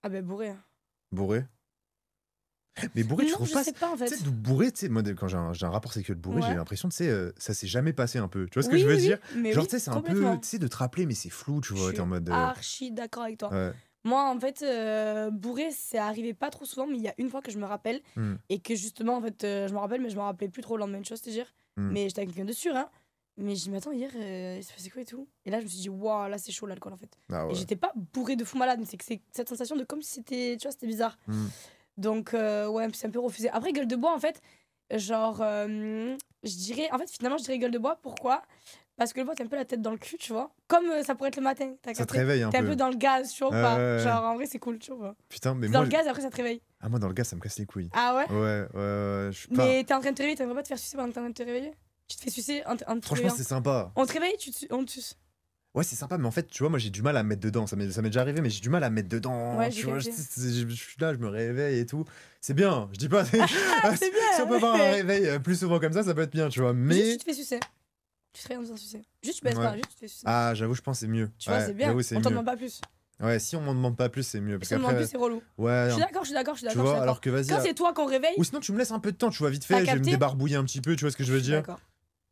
Ah ben bourré. Hein. Bourré? Mais bourré, tu Non, trouves je pas. sais pas en fait. Tu sais, bourré, tu sais, moi, quand j'ai un rapport sexuel bourré, Ouais. j'ai l'impression, tu sais, ça s'est jamais passé un peu. Tu vois ce que Oui, je veux oui, dire? mais Genre, oui, tu sais, c'est un peu. complètement. Tu sais, de te rappeler, mais c'est flou, tu vois. Je T'es en suis mode. archi d'accord avec toi. Ouais. Moi, en fait, bourré, c'est arrivé pas trop souvent, mais il y a une fois que je me rappelle Hmm, et que justement, en fait, je me rappelle, mais je me rappelais plus trop le lendemain, tu vois, c'est-à-dire. hmm. Mais j'étais avec quelqu'un de sûr, hein. Mais je dis, mais attends, hier, il se passait quoi et tout? Et là, je me suis dit, waouh, là, c'est chaud l'alcool en fait. Ah Et ouais. j'étais pas bourré de fou malade, mais c'est que c'est cette sensation de comme si c'était, tu vois, c'était bizarre. Hmm. Donc, ouais, c'est un peu refusé. Après, gueule de bois, en fait, genre, je dirais, en fait, finalement, je dirais gueule de bois. Pourquoi? Parce que le bois, t'as un peu la tête dans le cul, tu vois. Comme ça pourrait être le matin. T'as Ça te capté. réveille un T'es un peu. peu dans le gaz, tu vois, ou pas. Ouais. Genre, en vrai, c'est cool, tu vois. Putain, mais T'es dans moi. le gaz et après, ça te réveille. Ah, moi, dans le gaz, ça me casse les couilles. Ah ouais? Ouais. Je suis pas. Mais t'es en train de te réveiller, t'aimerais pas te faire sucer pendant que t'es en train de te réveiller? Tu te fais sucer en te Franchement, réveillant. c'est sympa. On te réveille, on te suce. Ouais, c'est sympa, mais en fait, tu vois, moi, j'ai du mal à me mettre dedans. Ça m'est déjà arrivé, mais j'ai du mal à me mettre dedans. Ouais, tu j'ai vois, capté. je suis là, je me réveille et tout. C'est bien, je dis pas. C'est bien. Si on peut avoir un réveil plus souvent comme ça peut être bien, tu vois. Juste, Mais. tu te fais sucer. Tu te réveilles en te faisant sucer. Juste, tu baisses Ouais. pas, juste, tu te fais sucer. Ah, j'avoue, je pense que c'est mieux. Tu vois, Ouais, c'est bien. j'avoue, c'est On t'en mieux. demande pas plus. Ouais, si on m'en demande pas plus, c'est mieux. Parce Si on demande qu'après. plus, c'est relou. Ouais, Je suis non. d'accord, je suis d'accord, je suis Tu d'accord. vois, je suis alors d'accord. que vas-y. Quand c'est toi qu'on réveille, Ou sinon, tu me laisses un peu de temps, tu vois, vite T'as fait, je vais me capté débarbouiller un petit peu, tu vois ce que je veux je suis dire? d'accord.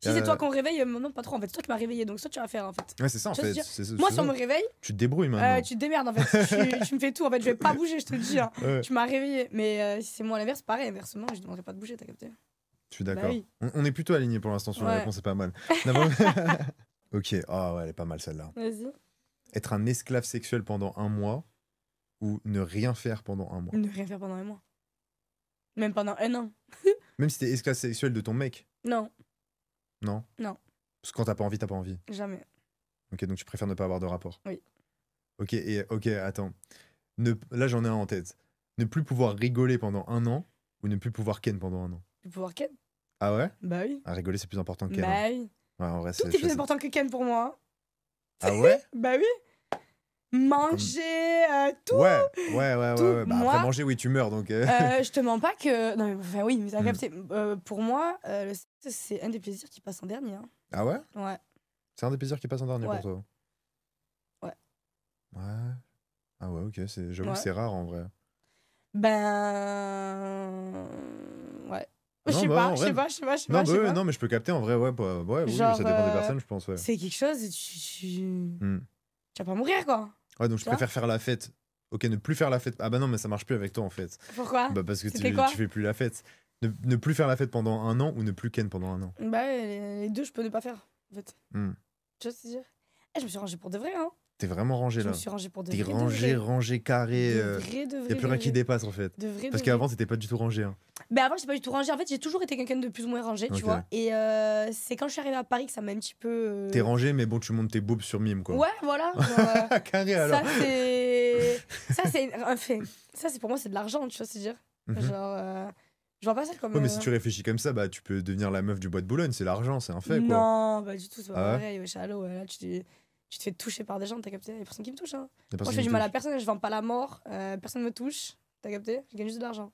Si c'est toi qu'on réveille, non, pas trop en fait. C'est toi qui m'as réveillé, donc ça tu vas faire en fait. Ouais, c'est ça en Tu vois fait. ce que Moi, si on me réveille, Tu te débrouilles maintenant. tu te démerdes en fait. tu me fais tout en fait. Je vais pas bouger, je te le dis. Hein. Ouais, Tu m'as réveillé. Mais si c'est moi à l'inverse, pareil, inversement, je demanderai pas de bouger, t'as capté? je suis d'accord. oui. On est plutôt alignés pour l'instant sur la Ouais. réponse, c'est pas mal. Non, bon. Ok, ah ouais, elle est pas mal celle-là. Vas-y. Être un esclave sexuel pendant un mois ou ne rien faire pendant un mois. Ne rien faire pendant un mois. Même pendant un an. Même si t'es esclave sexuel de ton mec, Non, non? Non. Parce que quand t'as pas envie, t'as pas envie. jamais. Ok, donc tu préfères ne pas avoir de rapport. Oui. Ok, attends. Là, j'en ai un en tête. Ne plus pouvoir rigoler pendant un an ou ne plus pouvoir ken pendant un an. Tu peux pouvoir Ken? Ah ouais? Bah oui. Ah, rigoler, c'est plus important que ken. hein. Bah oui. Ouais, en vrai, Tout est plus important que Ken pour moi. Hein. Ah ouais? Bah oui. Manger, tout. Ouais. Tout. Bah, Moi- après manger, oui, tu meurs, donc... Je te mens pas que. Non, mais enfin, oui, mais ça Mm. capté. Pour moi, le sexe, c'est un des plaisirs qui passe en dernier. Hein. Ah ouais? Ouais. C'est un des plaisirs qui passe en dernier Ouais. pour toi? Ouais. Ouais. Ah ouais, ok, j'avoue Ouais. que c'est rare en vrai. Ben. Ouais. Je Non, sais bah, pas, en je vrai, sais pas, je sais pas, je sais Non, pas. bah, je sais ouais, pas. non, mais je peux capter en vrai, ouais, oui, Genre, ça dépend des personnes, je pense, ouais. C'est quelque chose et tu Hmm. vas pas mourir, quoi. Ouais, donc je Tu vois préfère faire la fête. Ok, ne plus faire la fête. Ah bah non, mais ça marche plus avec toi en fait. Pourquoi? Bah parce que C'était quoi? tu fais plus la fête. Ne plus faire la fête pendant un an ou ne plus ken pendant un an. Bah, ouais, les deux, je peux ne pas faire, en fait. Hmm. Tu vois ce que je veux dire? Eh, je me suis rangée pour de vrai, hein. T'es vraiment rangé Je là. me suis rangée pour de T'es vrai. rangé, carré. De vrai, de vrai. Y a plus de rien qui vrai. dépasse en fait. De vrai, Parce de vrai. qu'avant t'étais pas du tout rangé. Hein. Ben avant, j'étais pas du tout rangée. En fait, j'ai toujours été quelqu'un de plus ou moins rangé, tu Ok. vois. Et c'est quand je suis arrivée à Paris que ça m'a un petit peu. T'es rangé, mais bon, tu montes tes boobs sur mime quoi. Ouais, voilà. Genre, Carré alors. ça, c'est un fait. Ça, c'est pour moi, c'est de l'argent, tu vois, c'est dire. Mhm. Genre, je vois pas ça comme. Ouais, mais si tu réfléchis comme ça, bah tu peux devenir la meuf du bois de Boulogne, c'est l'argent, c'est un fait quoi. Non, bah du tout, c'est Ah pas ouais pareil. Wesh, allô, là, tu te fais toucher par des gens, t'as capté? Y'a personne qui me touche, hein. Y a Moi, personne je fais qui du mal à touche. personne, je vends pas la mort, personne me touche, t'as capté? Je gagne juste de l'argent.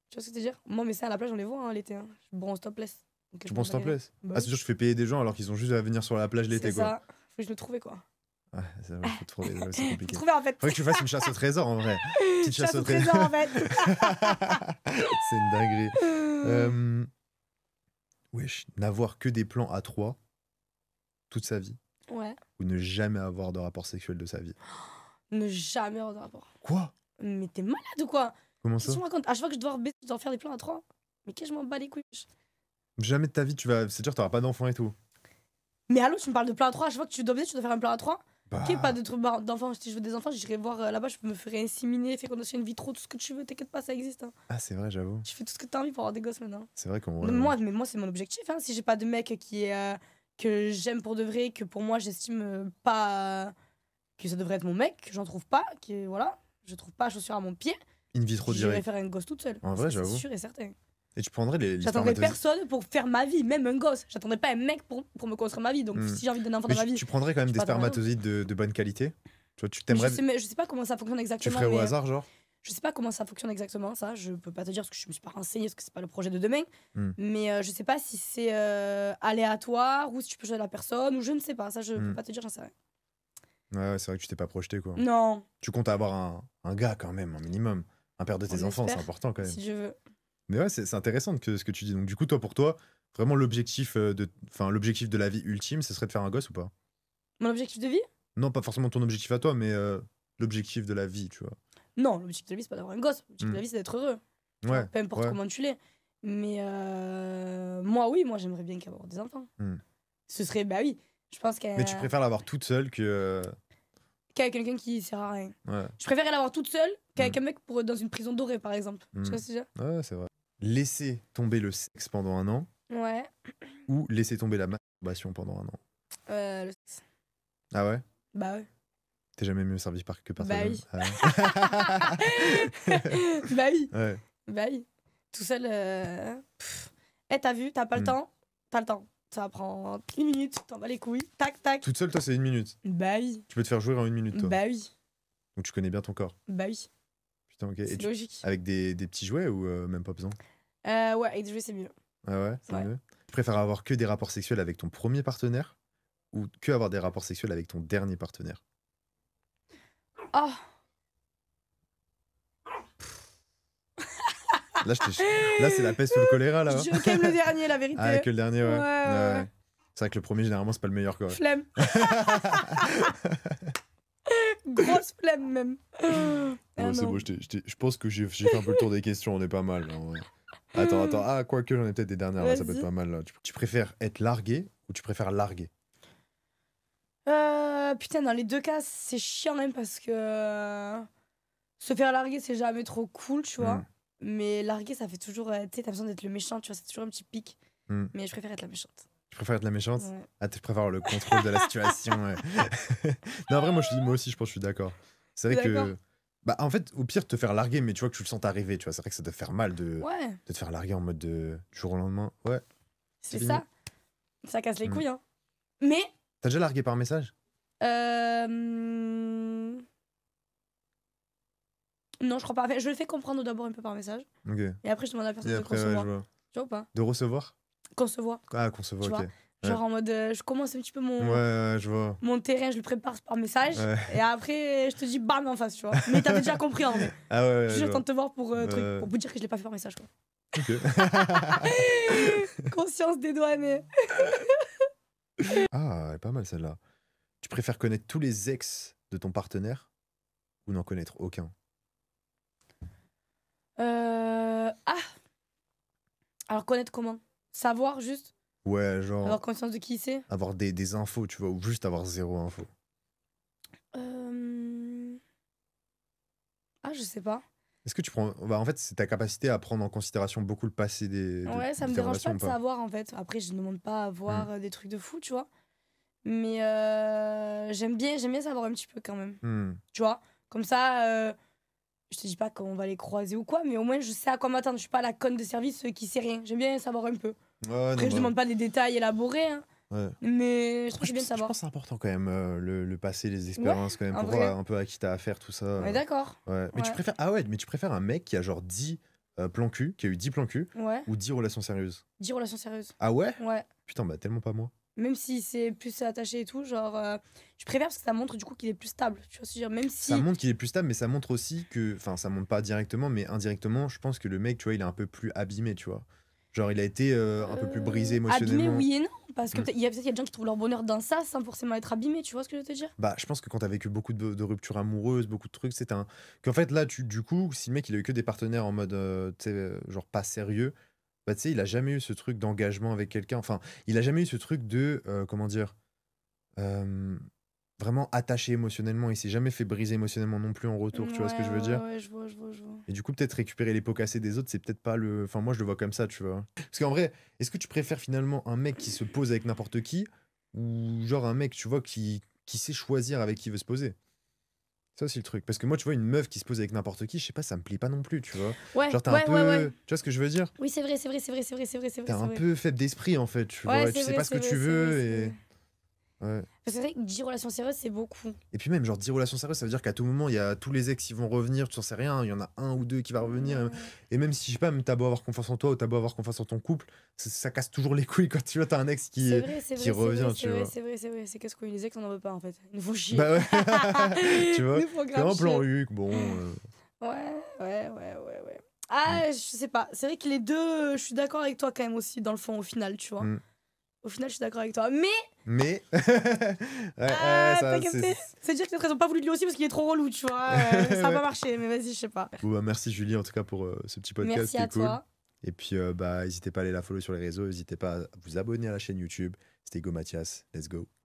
Tu vois ce que je veux dire? Moi, mais ça, à la plage, on les voit, hein, l'été. Hein. Je bronze topless. Donc, Tu je penses pense t'en plaise? Bah Ah, c'est sûr, je fais payer des gens alors qu'ils ont juste à venir sur la plage l'été C'est quoi. ça. Faut que je le trouve, quoi. Ouais, ça va, faut trouver, c'est Faut compliqué. trouver, en fait. Faudrait que tu fasses une chasse au trésor en vrai. Petite Chasse au trésor, en fait. C'est une dinguerie. Wesh, n'avoir que des plans à 3 toute sa vie. Ouais. Ou ne jamais avoir de rapport sexuel de sa vie. Ne jamais avoir de rapport. Quoi? Mais t'es malade ou quoi? Comment Qu'est-ce que ça? tu me racontes? À chaque fois que je dois baiser, je dois faire des plans à 3. Mais qu'est-ce que je m'en bats les couilles? Jamais de ta vie, c'est-à-dire t'auras pas d'enfant et tout. Mais allô, tu me parles de plan à 3. À chaque fois que tu dois baiser, tu dois faire un plan à 3. Bah, Ok, pas de trucs d'enfants. Si je veux des enfants, j'irai voir là-bas, je me ferai inséminer, fécondation in vitro, tout ce que tu veux, t'inquiète pas, ça existe. Hein. ah, c'est vrai, j'avoue. Tu fais tout ce que t'as envie pour avoir des gosses maintenant. C'est vrai qu'on. Mais moi, c'est mon objectif. Hein. Si j'ai pas de mec que j'aime pour de vrai, que pour moi, j'estime pas que ça devrait être mon mec, que j'en trouve pas, que voilà, je trouve pas chaussure à mon pied, In vitro j'irai direct. faire un gosse toute seule. En vrai, C'est j'avoue. sûr et certain. Et tu prendrais les J'attendrais spermatozoïdes. personne pour faire ma vie, même un gosse. J'attendrais pas un mec pour me construire ma vie. Donc si j'ai envie d'un enfant Mais dans ma vie. tu prendrais quand même je des sais pas, spermatozoïdes de bonne qualité. Tu vois, tu Mais t'aimerais. je sais pas comment ça fonctionne Tu exactement. ferais au mais hasard, genre? Je sais pas comment ça fonctionne exactement, ça. Je peux pas te dire parce que je me suis pas renseignée, parce que c'est pas le projet de demain. Mais je sais pas si c'est aléatoire ou si tu peux choisir la personne ou je ne sais pas. Ça, je peux pas te dire, j'en sais rien. Ouais, c'est vrai que tu t'es pas projeté, quoi. Non. Tu comptes avoir un gars quand même, un minimum. Un père de tes enfants, c'est important quand même. Si je veux. Mais ouais, c'est intéressant ce que tu dis. Donc, du coup, pour toi, vraiment l'objectif de la vie ultime, ce serait de faire un gosse ou pas? Mon objectif de vie? Non, pas forcément ton objectif à toi, mais l'objectif de la vie, tu vois. Non, l'objectif de la vie, c'est pas d'avoir un gosse. L'objectif de la vie, c'est d'être heureux. Ouais. Peu importe comment tu l'es. Mais moi, j'aimerais bien avoir des enfants. Ce serait, bah oui, je pense qu'elle. Mais tu préfères l'avoir toute seule que. Qu'avec quelqu'un qui sert à rien. Ouais. Je préférerais l'avoir toute seule qu'avec un mec dans une prison dorée, par exemple. Tu vois ce que je veux dire? Ouais, c'est vrai. Laisser tomber le sexe pendant 1 an. Ouais. Ou laisser tomber la masturbation pendant 1 an. Le sexe. Ah ouais? Bah ouais. T'es jamais mieux servi que par Bah toi-même. oui. Ah ouais. Bah oui. Ouais. Bah oui. Tout seul. T'as vu, t'as pas le temps? T'as le temps. Ça prend 1 minute, t'en vas les couilles. Tac, tac. Toute seule, toi, c'est 1 minute. Bah oui. Tu peux te faire jouer en 1 minute, toi. Bah oui. Donc tu connais bien ton corps. Bah oui. Putain, ok. C'est logique. Avec des petits jouets ou même pas besoin? Ouais, avec des jouets, c'est mieux. Ah ouais, c'est Ouais. mieux. Tu préfères avoir que des rapports sexuels avec ton premier partenaire ou que avoir des rapports sexuels avec ton dernier partenaire? Oh. Là, c'est la peste ou le choléra, là. Je t'aime le dernier, la vérité. Ah, que le dernier, ouais. Ouais. C'est vrai que le premier, généralement, c'est pas le meilleur, quoi. Flemme. Grosse flemme, même. Bon, c'est bon, je pense que j'ai fait un peu le tour des questions, on est pas mal. Là, ouais. Attends. Ah, quoique, j'en ai peut-être des dernières, là, ça peut être pas mal. Là. Tu préfères être largué ou tu préfères larguer? Putain, dans les deux cas, c'est chiant, même, parce que se faire larguer, c'est jamais trop cool, tu vois. Mais larguer, ça fait toujours. Tu sais, t'as besoin d'être le méchant, tu vois, c'est toujours un petit pic. Mais je préfère être la méchante. Tu préfères être la méchante? Ouais. Ah, tu préfères le contrôle de la situation. Ouais. Non, en vrai, moi aussi, je pense que je suis d'accord. C'est vrai que. Bah, en fait, au pire, te faire larguer, mais tu vois que tu le sens arriver, tu vois. C'est vrai que ça doit faire mal de te faire larguer en mode du jour au lendemain. Ouais. C'est ça. Ça casse les couilles, hein. Mais. T'as déjà largué par message? Non, je crois pas. Enfin, je le fais comprendre d'abord un peu par message. Ok. Et après, je demande à la personne de recevoir. Ouais, tu vois ou pas? De recevoir? Concevoir. Ah, concevoir, ok. Genre en mode, je commence un petit peu je vois. mon terrain, je le prépare par message. Ouais. Et après, je te dis bam en face, tu vois. Mais t'avais déjà compris en vrai. Ah ouais, J'attends de te voir pour vous dire que je l'ai pas fait par message, quoi. Ok. Conscience dédouanée. Ah, elle est pas mal celle-là. Tu préfères connaître tous les ex de ton partenaire ou n'en connaître aucun? Alors connaître comment? Savoir juste? Ouais, genre. Avoir conscience de qui c'est? Avoir des infos, tu vois, ou juste avoir 0 info. Ah, je sais pas. Est-ce que tu prends. Bah, en fait, c'est ta capacité à prendre en considération beaucoup le passé Ouais, ça me dérange pas de savoir en fait. Après, je ne demande pas à voir des trucs de fou, tu vois. Mais j'aime bien savoir un petit peu quand même. Tu vois, comme ça, je te dis pas qu'on va les croiser ou quoi, mais au moins je sais à quoi m'attendre. Je suis pas la conne de service qui sait rien. J'aime bien savoir un peu. Ouais, après, je demande pas des détails élaborés, hein. Ouais. Mais je trouve que c'est bien de savoir. Je pense que c'est important quand même, le passé, les expériences quand même, pour voir un peu à qui t'as affaire, tout ça. Ouais, d'accord. Ouais. Mais tu préfères un mec qui a genre 10 plans cul, qui a eu 10 plans cul, ou 10 relations sérieuses? 10 relations sérieuses. Ah ouais? Ouais. Putain, bah tellement pas moi. Même si c'est plus attaché et tout, genre, je préfère parce que ça montre du coup qu'il est plus stable. Tu vois ce que je veux dire, même si. Ça montre qu'il est plus stable, mais ça montre aussi que. Enfin, ça montre pas directement, mais indirectement, je pense que le mec, tu vois, il est un peu plus abîmé, tu vois. Genre, il a été un peu plus brisé Abîmé, émotionnellement. oui et non. Parce que peut-être il y a des gens qui trouvent leur bonheur dans ça sans forcément être abîmés, tu vois ce que je veux te dire? Bah, je pense que quand t'as vécu beaucoup de ruptures amoureuses, beaucoup de trucs, c'est un. Qu'en fait, là, du coup, si le mec il a eu que des partenaires en mode, tu sais, genre pas sérieux, bah, tu sais, il a jamais eu ce truc d'engagement avec quelqu'un. Enfin, il a jamais eu ce truc de. Comment dire euh, Vraiment attaché émotionnellement. Il s'est jamais fait briser émotionnellement non plus en retour, tu vois ce que je veux dire? Ouais, je vois, je vois, je vois. Et du coup, peut-être récupérer les pots cassés des autres, c'est peut-être pas le. Enfin, moi, je le vois comme ça, tu vois. Parce qu'en vrai, est-ce que tu préfères finalement un mec qui se pose avec n'importe qui ou genre un mec, tu vois, qui sait choisir avec qui il veut se poser? Ça aussi le truc. Parce que moi, tu vois, une meuf qui se pose avec n'importe qui, je sais pas, ça me plaît pas non plus, tu vois. Ouais, Genre, t'es un ouais, ouais, ouais. peu. Tu vois ce que je veux dire? Oui, c'est vrai, c'est vrai, c'est vrai, c'est vrai, c'est vrai, c'est T'es vrai, c'est un vrai. peu faible d'esprit, en fait, tu Ouais, vois. Tu c'est sais vrai, pas ce que c'est vrai, tu c'est vrai, veux c'est et. vrai. Ouais. Parce que c'est vrai que 10 relations sérieuses, c'est beaucoup. Et puis même, genre, 10 relations sérieuses, ça veut dire qu'à tout moment, il y a tous les ex qui vont revenir, tu n'en sais rien, il y en a un ou deux qui va revenir. Ouais. Et même si, je sais pas, même t'as beau avoir confiance en toi ou t'as beau avoir confiance en ton couple, ça casse toujours les couilles quand tu vois, t'as un ex C'est vrai, c'est qui vrai, c'est vrai, revient, c'est tu vrai, vois. c'est vrai, c'est vrai. C'est qu'est-ce qu'on les ex, on n'en veut pas en fait. Ils nous font chier. Bah ouais, tu Ils vois. nous font C'est grave un plan chier. Huc, bon. Ouais, ouais, ouais, ouais, ouais. Mm, Ah, je sais pas. C'est vrai que les deux, je suis d'accord avec toi quand même aussi, dans le fond, au final, tu vois. mm. Au final, je suis d'accord avec toi. Mais, Mais. Ouais, ouais, t'as ça, c'est. capté? C'est dire que ils ont pas voulu de lui aussi parce qu'il est trop relou, tu vois. Ça a pas Ouais. marché, mais vas-y, je sais pas. Bon, bah, merci Julie, en tout cas, pour ce petit podcast, Merci à c'était cool. toi. Et puis, bah, n'hésitez pas à aller la follow sur les réseaux, n'hésitez pas à vous abonner à la chaîne YouTube. C'était Go Mathias, let's go.